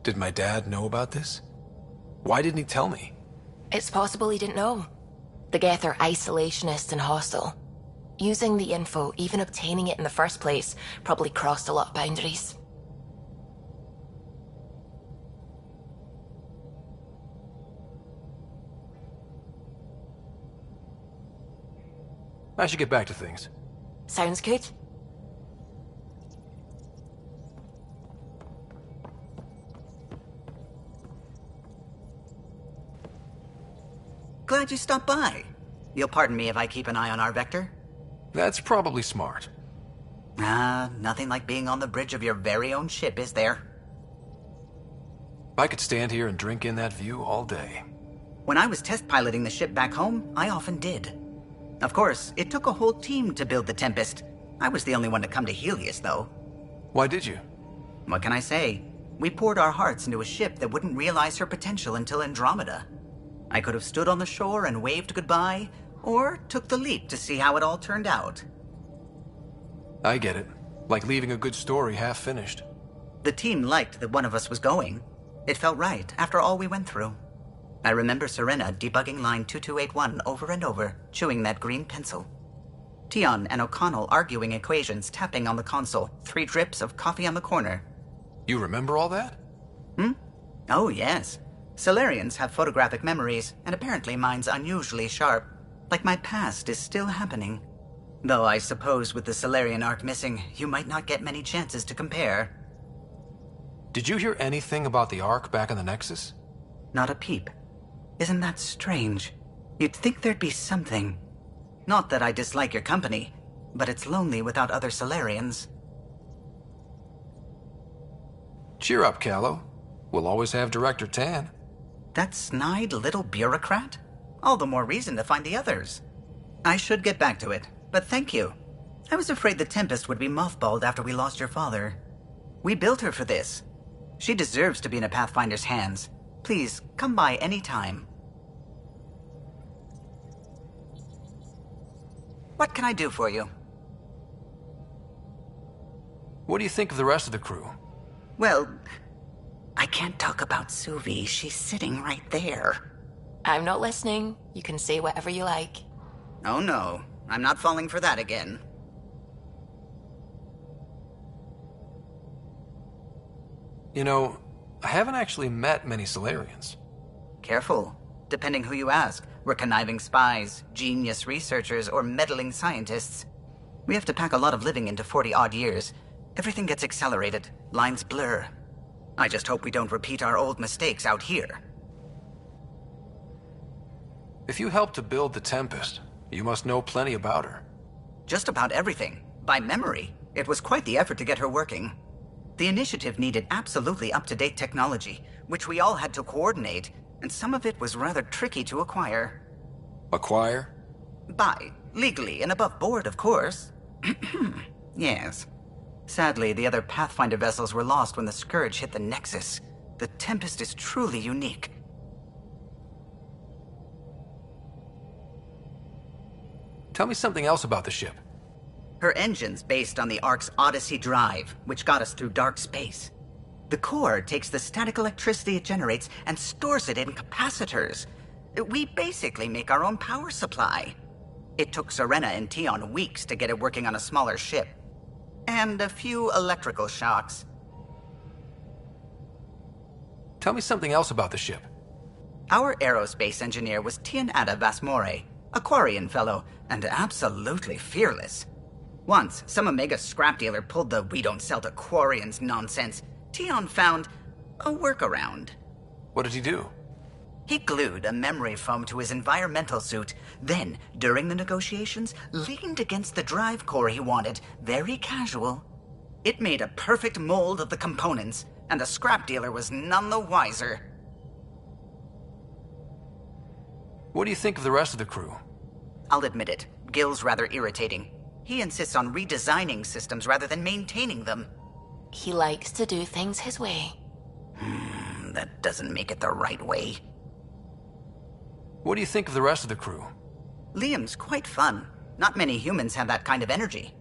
Did my dad know about this? Why didn't he tell me? It's possible he didn't know. The Geth are isolationist and hostile. Using the info, even obtaining it in the first place, probably crossed a lot of boundaries. I should get back to things. Sounds good. Glad you stopped by. You'll pardon me if I keep an eye on our vector? That's probably smart. Nothing like being on the bridge of your very own ship, is there? I could stand here and drink in that view all day. When I was test piloting the ship back home, I often did. Of course, it took a whole team to build the Tempest. I was the only one to come to Helios, though. Why did you? What can I say? We poured our hearts into a ship that wouldn't realize her potential until Andromeda. I could have stood on the shore and waved goodbye, or took the leap to see how it all turned out. I get it. Like leaving a good story half-finished. The team liked that one of us was going. It felt right after all we went through. I remember Serena debugging line 2281 over and over, chewing that green pencil. Tion and O'Connell arguing equations, tapping on the console, 3 drips of coffee on the corner. You remember all that? Oh, yes. Solarians have photographic memories, and apparently mine's unusually sharp. Like my past is still happening. Though I suppose with the Solarian arc missing, you might not get many chances to compare. Did you hear anything about the Ark back in the Nexus? Not a peep. Isn't that strange? You'd think there'd be something. Not that I dislike your company, but it's lonely without other Solarians. Cheer up, Callow. We'll always have Director Tan. That snide little bureaucrat? All the more reason to find the others. I should get back to it, but thank you. I was afraid the Tempest would be mothballed after we lost your father. We built her for this. She deserves to be in a Pathfinder's hands. Please, come by any time. What can I do for you? What do you think of the rest of the crew? Well, I can't talk about Suvi. She's sitting right there. I'm not listening. You can say whatever you like. Oh no, I'm not falling for that again. You know, I haven't actually met many Solarians. Careful. Depending who you ask, we're conniving spies, genius researchers, or meddling scientists. We have to pack a lot of living into 40-odd years. Everything gets accelerated, lines blur. I just hope we don't repeat our old mistakes out here. If you helped to build the Tempest, you must know plenty about her. Just about everything. By memory. It was quite the effort to get her working. The initiative needed absolutely up-to-date technology, which we all had to coordinate, and some of it was rather tricky to acquire. Acquire? Buy. Legally and above board, of course. Yes. Sadly, the other Pathfinder vessels were lost when the Scourge hit the Nexus. The Tempest is truly unique. Tell me something else about the ship. Her engine's based on the Ark's Odyssey drive, which got us through dark space. The core takes the static electricity it generates and stores it in capacitors. We basically make our own power supply. It took Serena and Tion weeks to get it working on a smaller ship. And a few electrical shocks. Tell me something else about the ship. Our aerospace engineer was Tianada Vasmore, a Quarian fellow, and absolutely fearless. Once, some Omega scrap dealer pulled the "we don't sell to Quarians" nonsense. Tion found a workaround. What did he do? He glued a memory foam to his environmental suit, then, during the negotiations, leaned against the drive core he wanted, very casual. It made a perfect mold of the components, and the scrap dealer was none the wiser. What do you think of the rest of the crew? I'll admit it, Gil's rather irritating. He insists on redesigning systems rather than maintaining them. He likes to do things his way. That doesn't make it the right way. What do you think of the rest of the crew? Liam's quite fun. Not many humans have that kind of energy.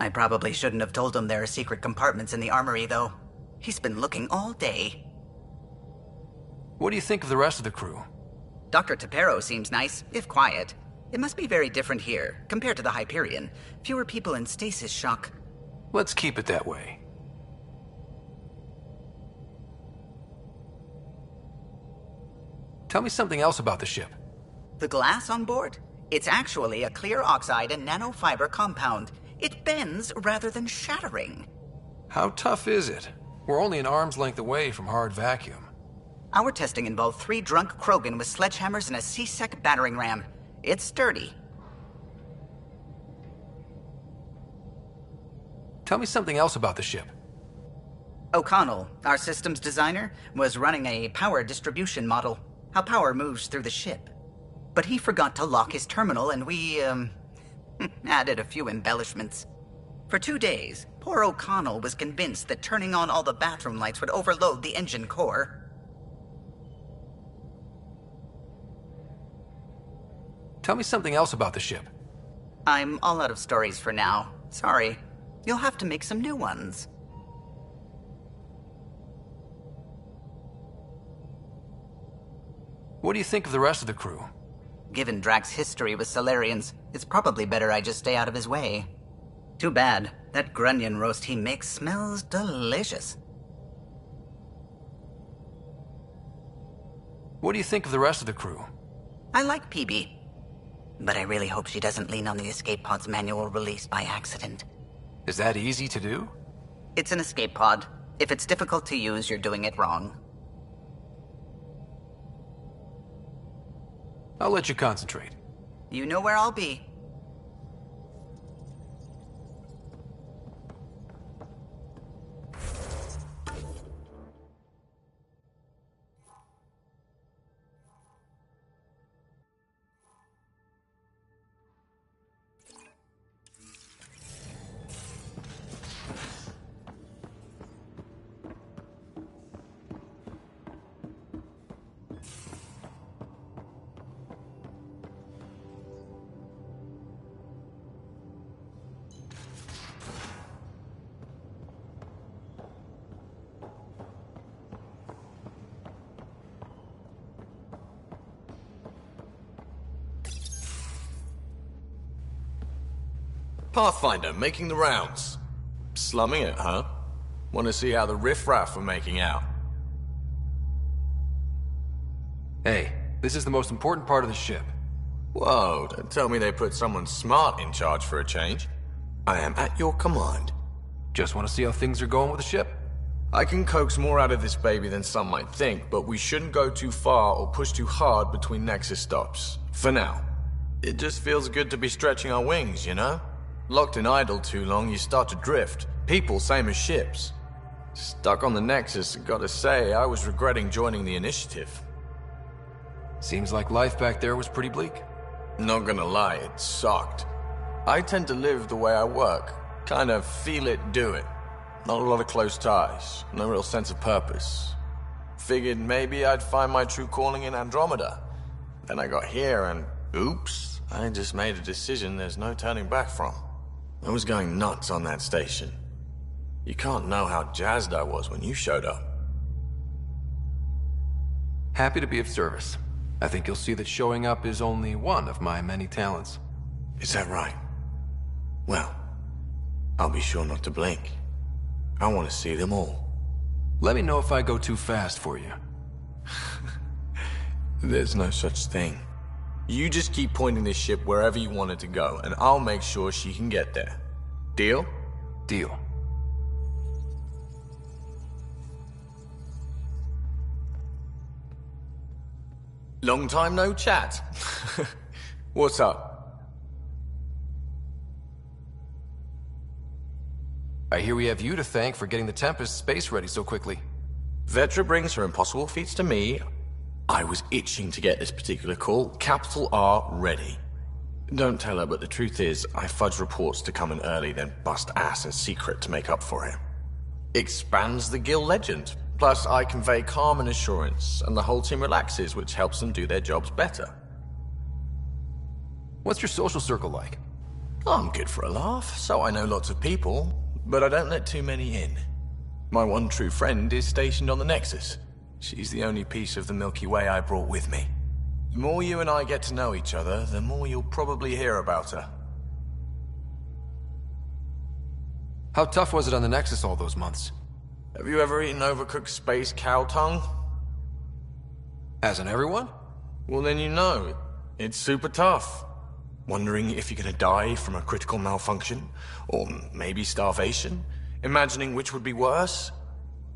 I probably shouldn't have told him there are secret compartments in the armory, though. He's been looking all day. What do you think of the rest of the crew? Dr. Tapero seems nice, if quiet. It must be very different here, compared to the Hyperion. Fewer people in stasis shock. Let's keep it that way. Tell me something else about the ship. The glass on board? It's actually a clear oxide and nanofiber compound. It bends rather than shattering. How tough is it? We're only an arm's length away from hard vacuum. Our testing involved 3 drunk Krogan with sledgehammers and a C-Sec battering ram. It's sturdy. Tell me something else about the ship. O'Connell, our systems designer, was running a power distribution model. How power moves through the ship. But he forgot to lock his terminal and we, added a few embellishments. For 2 days, poor O'Connell was convinced that turning on all the bathroom lights would overload the engine core. Tell me something else about the ship. I'm all out of stories for now. Sorry. You'll have to make some new ones. What do you think of the rest of the crew? Given Drax's history with Solarians, it's probably better I just stay out of his way. Too bad. That grunion roast he makes smells delicious. What do you think of the rest of the crew? I like PB. But I really hope she doesn't lean on the escape pod's manual release by accident. Is that easy to do? It's an escape pod. If it's difficult to use, you're doing it wrong. I'll let you concentrate. You know where I'll be. Pathfinder making the rounds. Slumming it, huh? Want to see how the riffraff are making out? Hey, this is the most important part of the ship. Whoa, don't tell me they put someone smart in charge for a change. I am at your command. Just want to see how things are going with the ship? I can coax more out of this baby than some might think, but we shouldn't go too far or push too hard between Nexus stops. For now. It just feels good to be stretching our wings, you know? Locked in idle too long, you start to drift. People, same as ships. Stuck on the Nexus, gotta say, I was regretting joining the initiative. Seems like life back there was pretty bleak. Not gonna lie, it sucked. I tend to live the way I work. Kind of feel it, do it. Not a lot of close ties, no real sense of purpose. Figured maybe I'd find my true calling in Andromeda. Then I got here and, oops, I just made a decision there's no turning back from. I was going nuts on that station. You can't know how jazzed I was when you showed up. Happy to be of service. I think you'll see that showing up is only one of my many talents. Is that right? Well, I'll be sure not to blink. I want to see them all. Let me know if I go too fast for you. There's no such thing. You just keep pointing this ship wherever you want it to go, and I'll make sure she can get there. Deal? Deal. Long time no chat. What's up? I hear we have you to thank for getting the Tempest space ready so quickly. Vetra brings her impossible feats to me. I was itching to get this particular call. Capital R ready. Don't tell her, but the truth is, I fudge reports to come in early, then bust ass in secret to make up for it. Expands the guild legend. Plus, I convey calm and assurance, and the whole team relaxes, which helps them do their jobs better. What's your social circle like? I'm good for a laugh, so I know lots of people, but I don't let too many in. My one true friend is stationed on the Nexus. She's the only piece of the Milky Way I brought with me. The more you and I get to know each other, the more you'll probably hear about her. How tough was it on the Nexus all those months? Have you ever eaten overcooked space cow tongue? Hasn't everyone? Well, then you know. It's super tough. Wondering if you're gonna die from a critical malfunction, or maybe starvation, imagining which would be worse.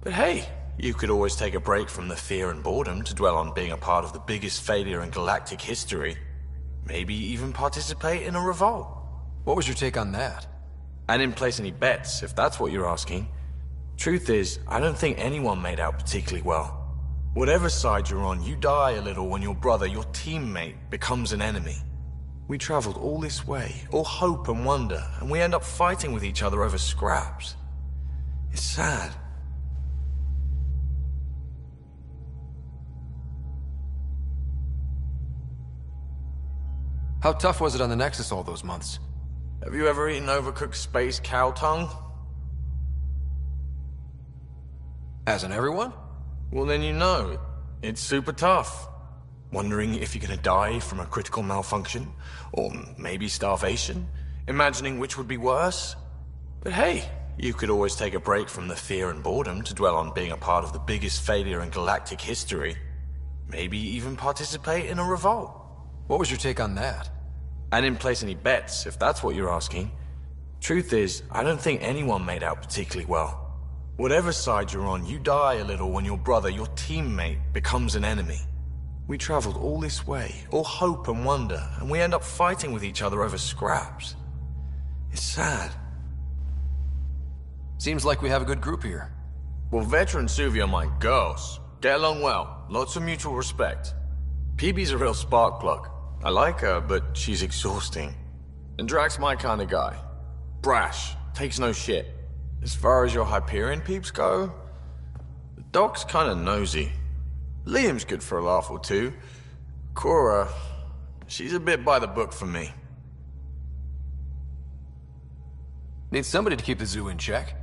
But hey, you could always take a break from the fear and boredom to dwell on being a part of the biggest failure in galactic history. Maybe even participate in a revolt. What was your take on that? I didn't place any bets, if that's what you're asking. Truth is, I don't think anyone made out particularly well. Whatever side you're on, you die a little when your brother, your teammate, becomes an enemy. We traveled all this way, all hope and wonder, and we end up fighting with each other over scraps. It's sad. How tough was it on the Nexus all those months? Have you ever eaten overcooked space cow tongue? Hasn't everyone? Well, then you know. It's super tough. Wondering if you're gonna die from a critical malfunction, or maybe starvation, imagining which would be worse. But hey, you could always take a break from the fear and boredom to dwell on being a part of the biggest failure in galactic history. Maybe even participate in a revolt. What was your take on that? I didn't place any bets, if that's what you're asking. Truth is, I don't think anyone made out particularly well. Whatever side you're on, you die a little when your brother, your teammate, becomes an enemy. We traveled all this way, all hope and wonder, and we end up fighting with each other over scraps. It's sad. Seems like we have a good group here. Well, Vetra and Suvi are my girls. Get along well, lots of mutual respect. PB's a real spark plug. I like her, but she's exhausting. And Drax's my kind of guy. Brash, takes no shit. As far as your Hyperion peeps go, the Doc's kinda nosy. Liam's good for a laugh or two. Cora, she's a bit by the book for me. Need somebody to keep the zoo in check.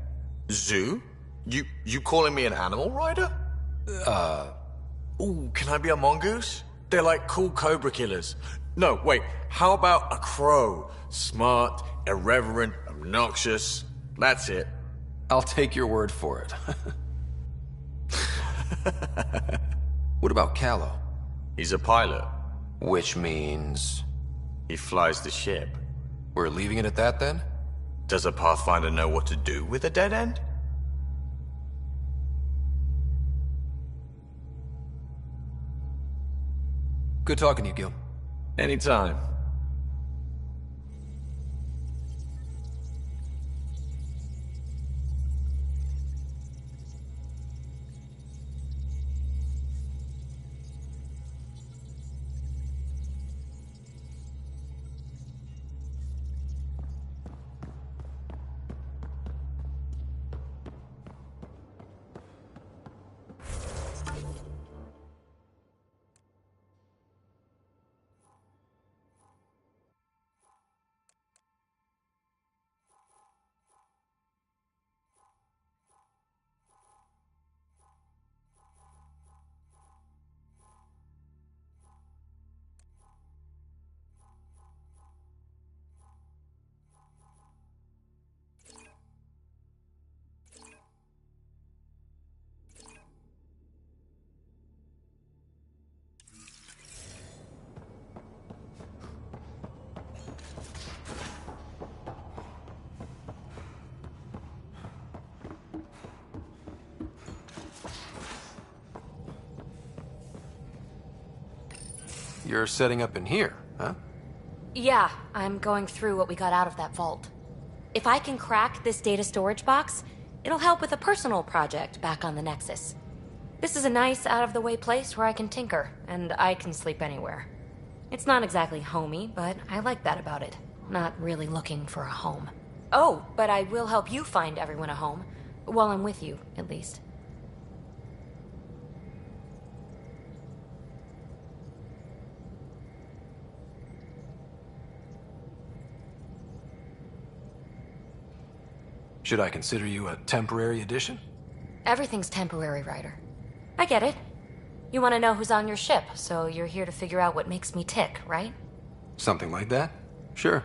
Zoo? You calling me an animal rider? Ooh, can I be a mongoose? They're like cool cobra killers. No, wait, how about a crow? Smart, irreverent, obnoxious. That's it. I'll take your word for it. What about Callow? He's a pilot. Which means... he flies the ship. We're leaving it at that then? Does a Pathfinder know what to do with a dead end? Good talking to you, Gil. Anytime. You're setting up in here, huh? Yeah, I'm going through what we got out of that vault. If I can crack this data storage box, it'll help with a personal project back on the Nexus. This is a nice, out-of-the-way place where I can tinker, and I can sleep anywhere. It's not exactly homey, but I like that about it. Not really looking for a home. Oh, but I will help you find everyone a home. While I'm with you, at least. Should I consider you a temporary addition? Everything's temporary, Ryder. I get it. You want to know who's on your ship, so you're here to figure out what makes me tick, right? Something like that? Sure.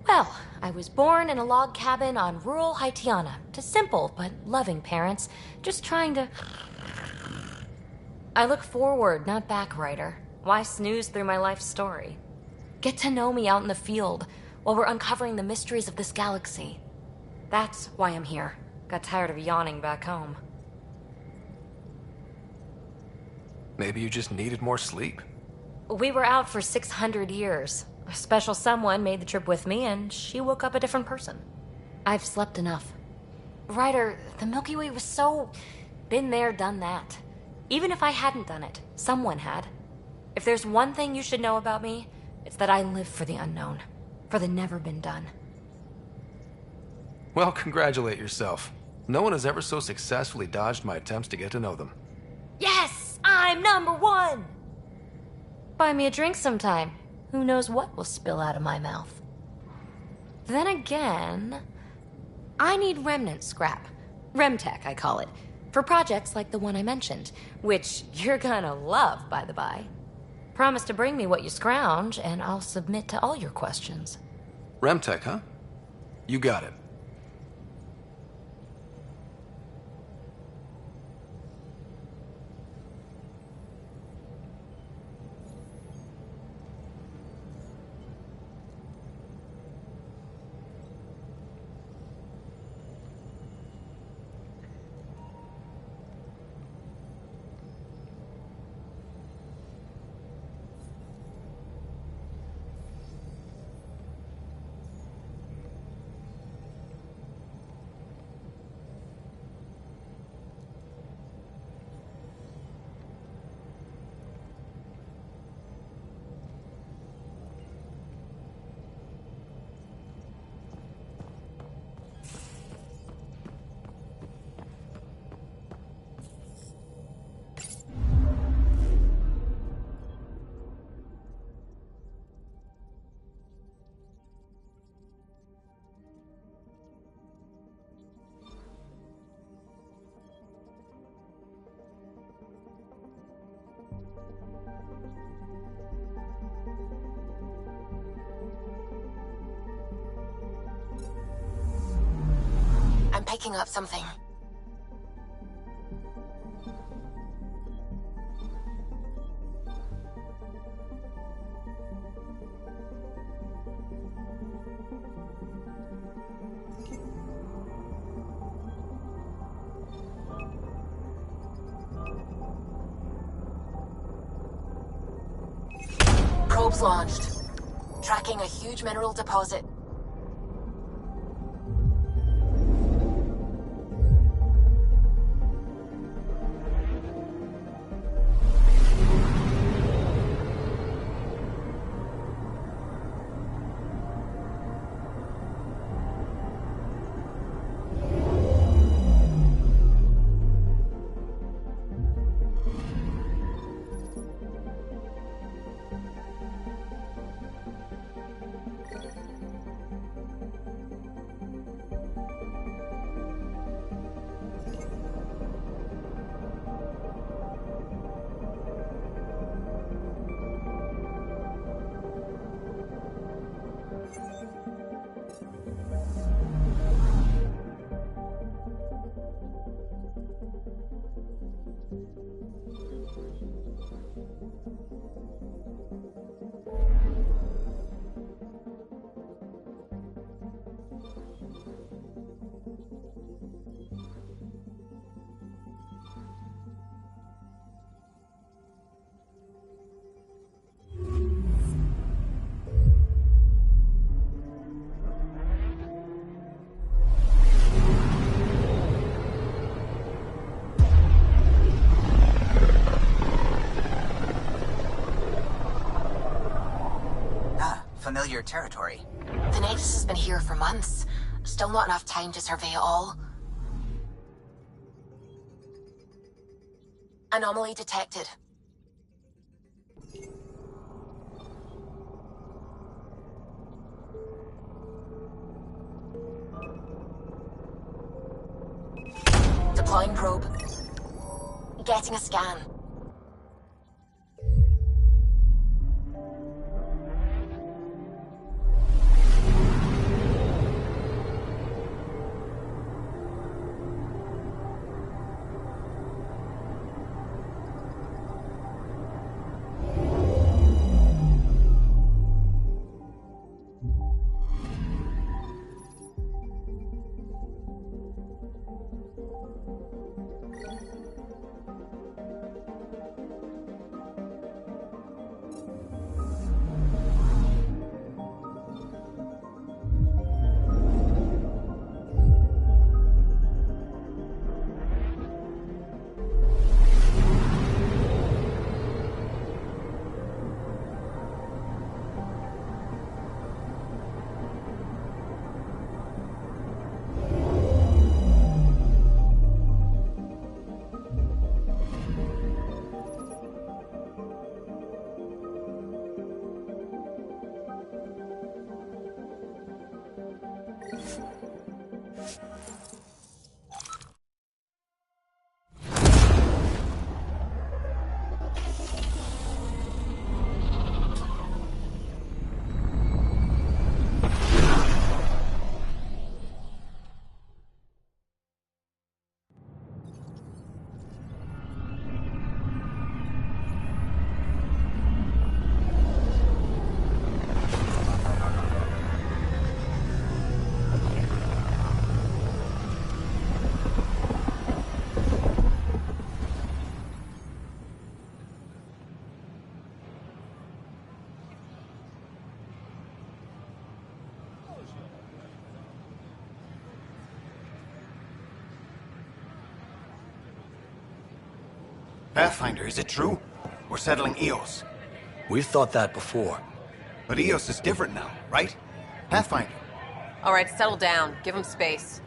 Well, I was born in a log cabin on rural Haitiana to simple but loving parents, just trying to... I look forward, not back, Ryder. Why snooze through my life story? Get to know me out in the field while we're uncovering the mysteries of this galaxy. That's why I'm here. Got tired of yawning back home. Maybe you just needed more sleep. We were out for 600 years. A special someone made the trip with me, and she woke up a different person. I've slept enough. Ryder, the Milky Way was so... been there, done that. Even if I hadn't done it, someone had. If there's one thing you should know about me, it's that I live for the unknown. For the never been done. Well, congratulate yourself. No one has ever so successfully dodged my attempts to get to know them. Yes! I'm #1! Buy me a drink sometime. Who knows what will spill out of my mouth. Then again... I need remnant scrap. Remtech, I call it. For projects like the one I mentioned. Which you're gonna love, by the by. Promise to bring me what you scrounge, and I'll submit to all your questions. Remtech, huh? You got it. I'm picking up something. Probes launched. Tracking a huge mineral deposit. Familiar territory. The Nexus has been here for months. Still not enough time to survey it all. Anomaly detected. Deploying probe. Getting a scan. Pathfinder, is it true? We're settling Eos. We've thought that before. But Eos is different now, right? Pathfinder. All right, settle down. Give him space.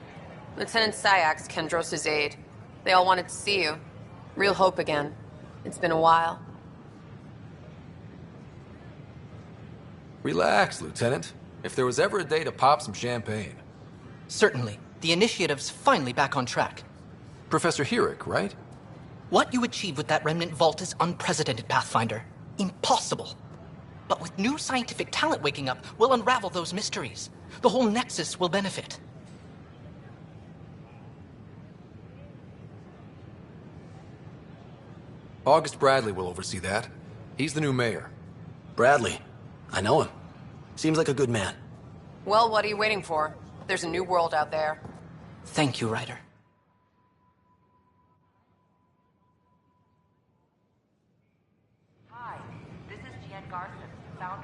Lieutenant Syax, Kendros' aide. They all wanted to see you. Real hope again. It's been a while. Relax, Lieutenant. If there was ever a day to pop some champagne. Certainly. The initiative's finally back on track. Professor Herrick, right? What you achieved with that remnant vault is unprecedented, Pathfinder. Impossible. But with new scientific talent waking up, we'll unravel those mysteries. The whole Nexus will benefit. August Bradley will oversee that. He's the new mayor. Bradley. I know him. Seems like a good man. Well, what are you waiting for? There's a new world out there. Thank you, Ryder. Hi, this is Jen Garson, founder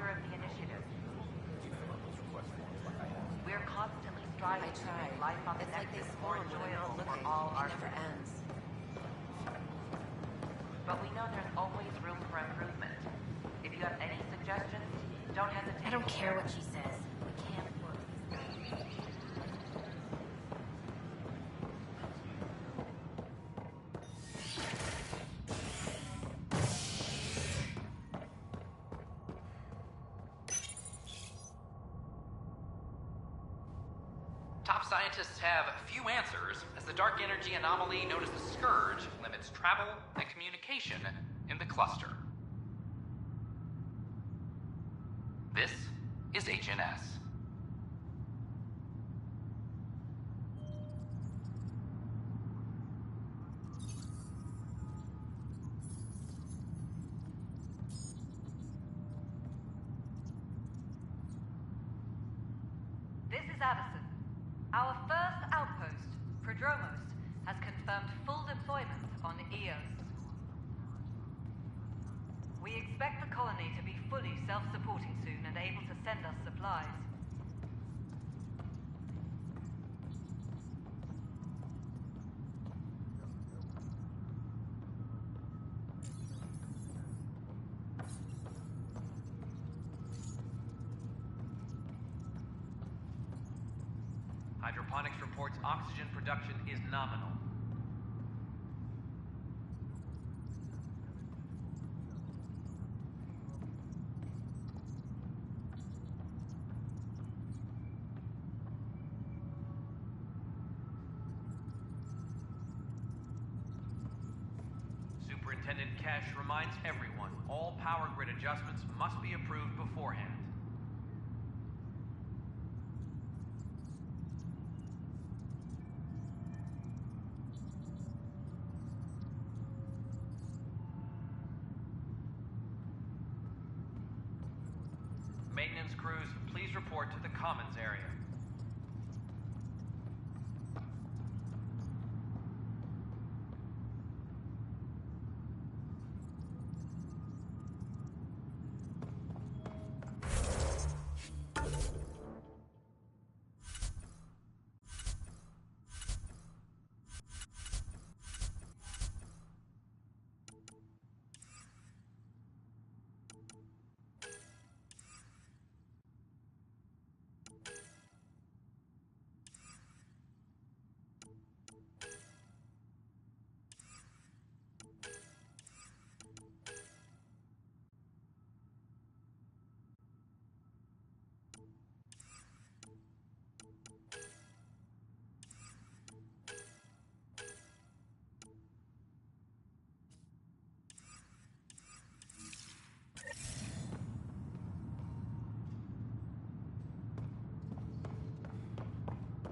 striving to make life on the Nexus more enjoyable for all our friends. But we know there's always room for improvement. If you have any suggestions, don't hesitate. I don't care what she says. We can't afford this. Top scientists have few answers, as the dark energy anomaly known as the Scourge limits travel and communication in the cluster. This is HNS. This is Addison. Our first outpost, Prodromos, has confirmed full deployment on Eos. We expect the colony to be fully self-supporting soon and able to send us supplies. Hydroponics reports oxygen production is nominal. Superintendent Kesh reminds everyone all power grid adjustments must be approved beforehand. Maintenance crews, please report to the Commons area.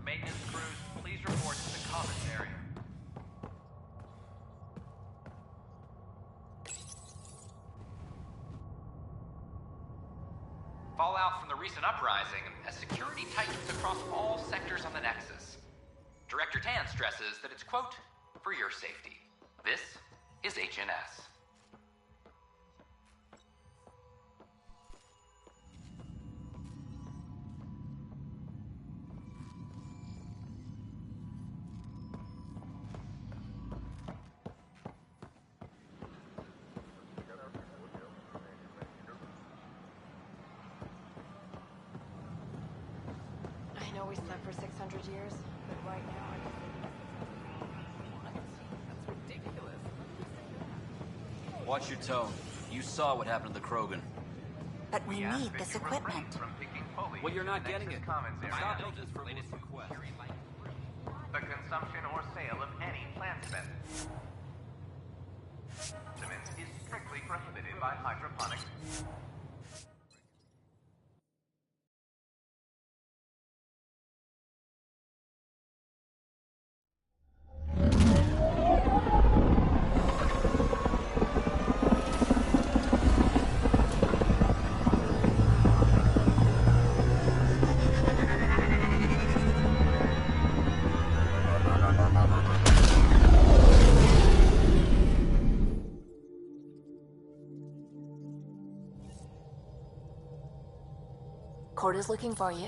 Maintenance crews, please report to the Commons area. Fallout from the recent uprising as security tightens across all sectors on the Nexus. Director Tan stresses that it's, quote, for your safety. This is HNS. I know we slept for 600 years, but right now I That's ridiculous. Watch your tone. You saw what happened to the Krogan. But we need this equipment. Well, you're not getting it. Stop this for latest request. The consumption or sale of any plant specimens is strictly prohibited by hydroponics. Corda's looking for you.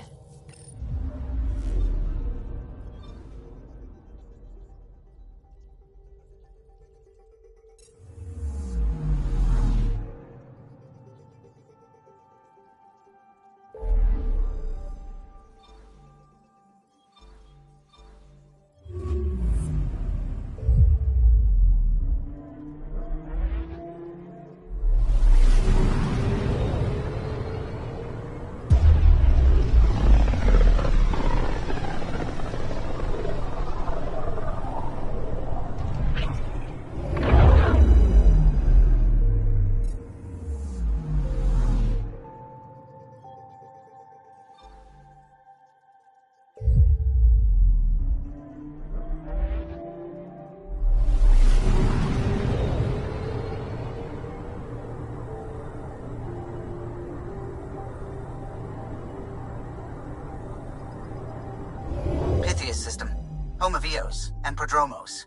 home of Eos and Prodromos.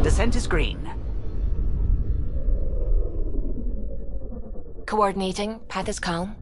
Descent is green. Coordinating. Path is calm.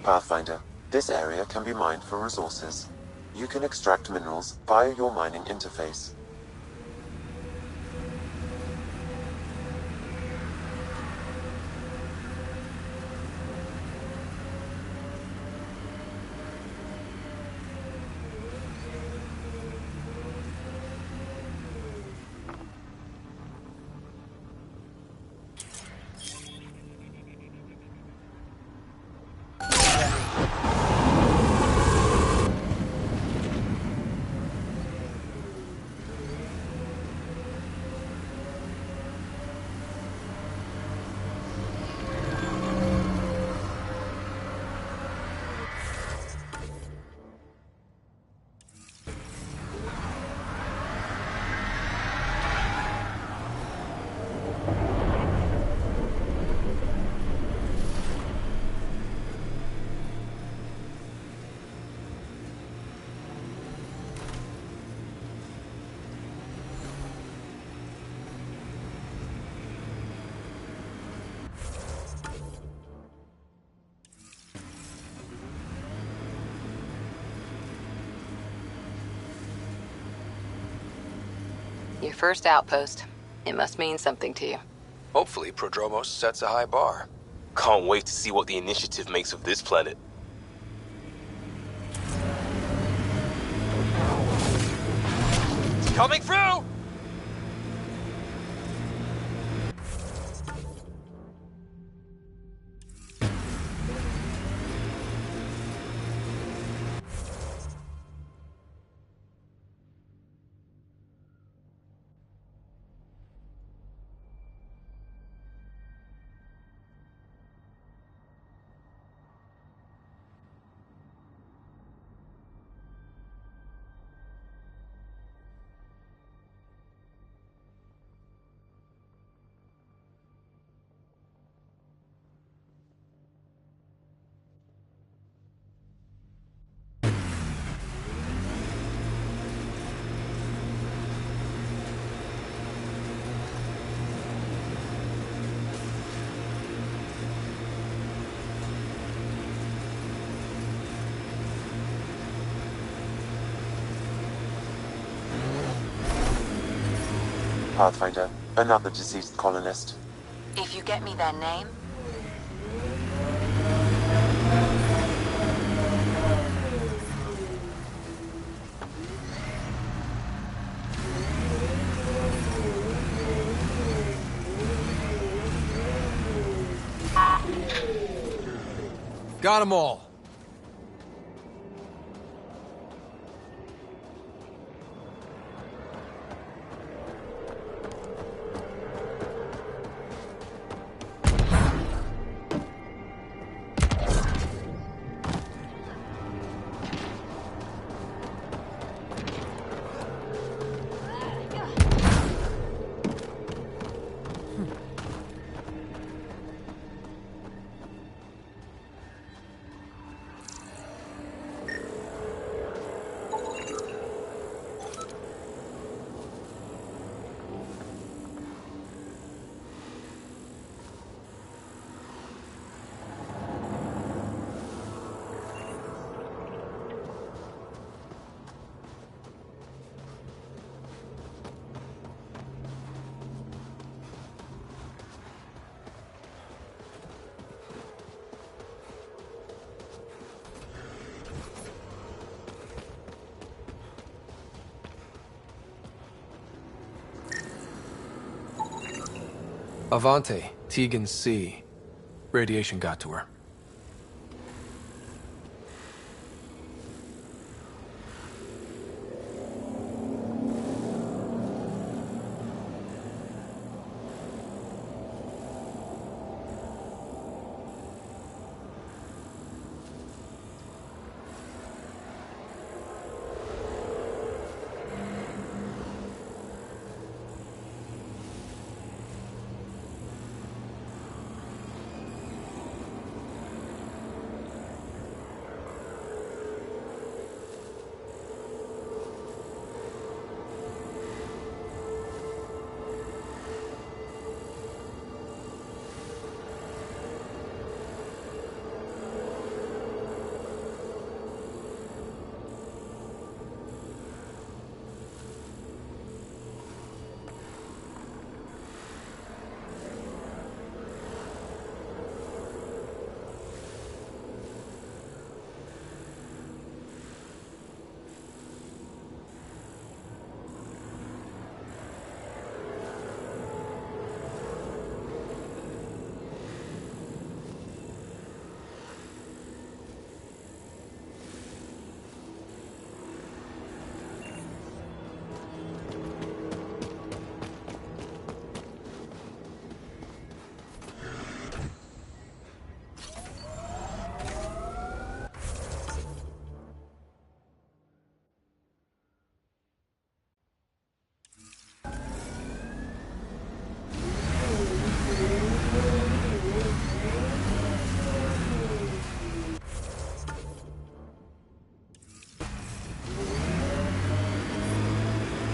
Pathfinder, this area can be mined for resources. You can extract minerals via your mining interface. Your first outpost. It must mean something to you. Hopefully, Prodromos sets a high bar. Can't wait to see what the initiative makes of this planet. It's coming through! Pathfinder, another deceased colonist. If you get me their name, got them all. Avante, Tegan C. Radiation got to her.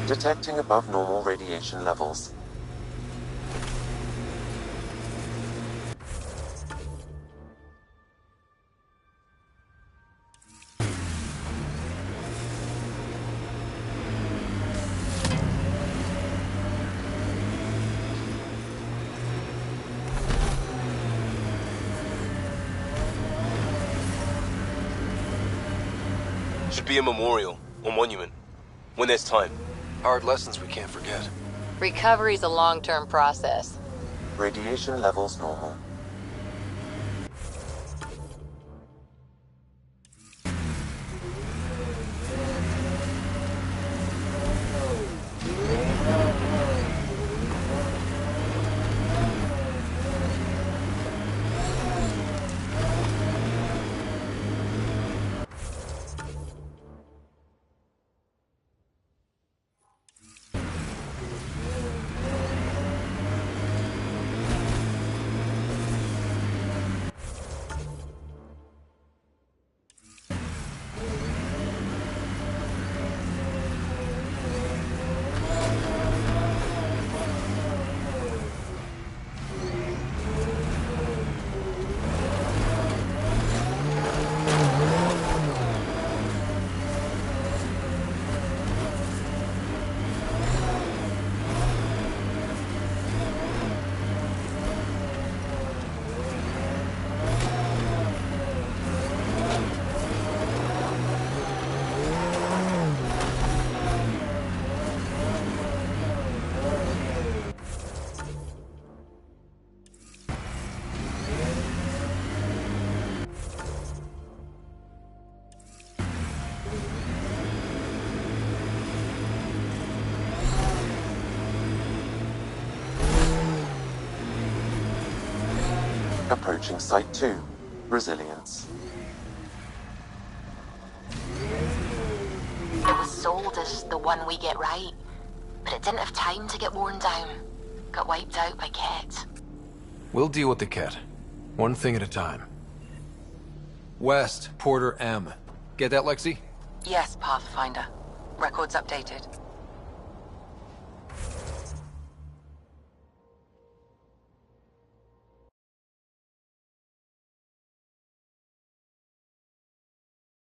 Detecting above normal radiation levels. Should be a memorial or monument when there's time. Hard lessons we can't forget. Recovery's a long-term process. Radiation levels normal. Approaching Site 2. Resilience. It was sold as the one we get right, but it didn't have time to get worn down. Got wiped out by Ket. We'll deal with the Ket. One thing at a time. West, Porter M. Get that, Lexi? Yes, Pathfinder. Records updated.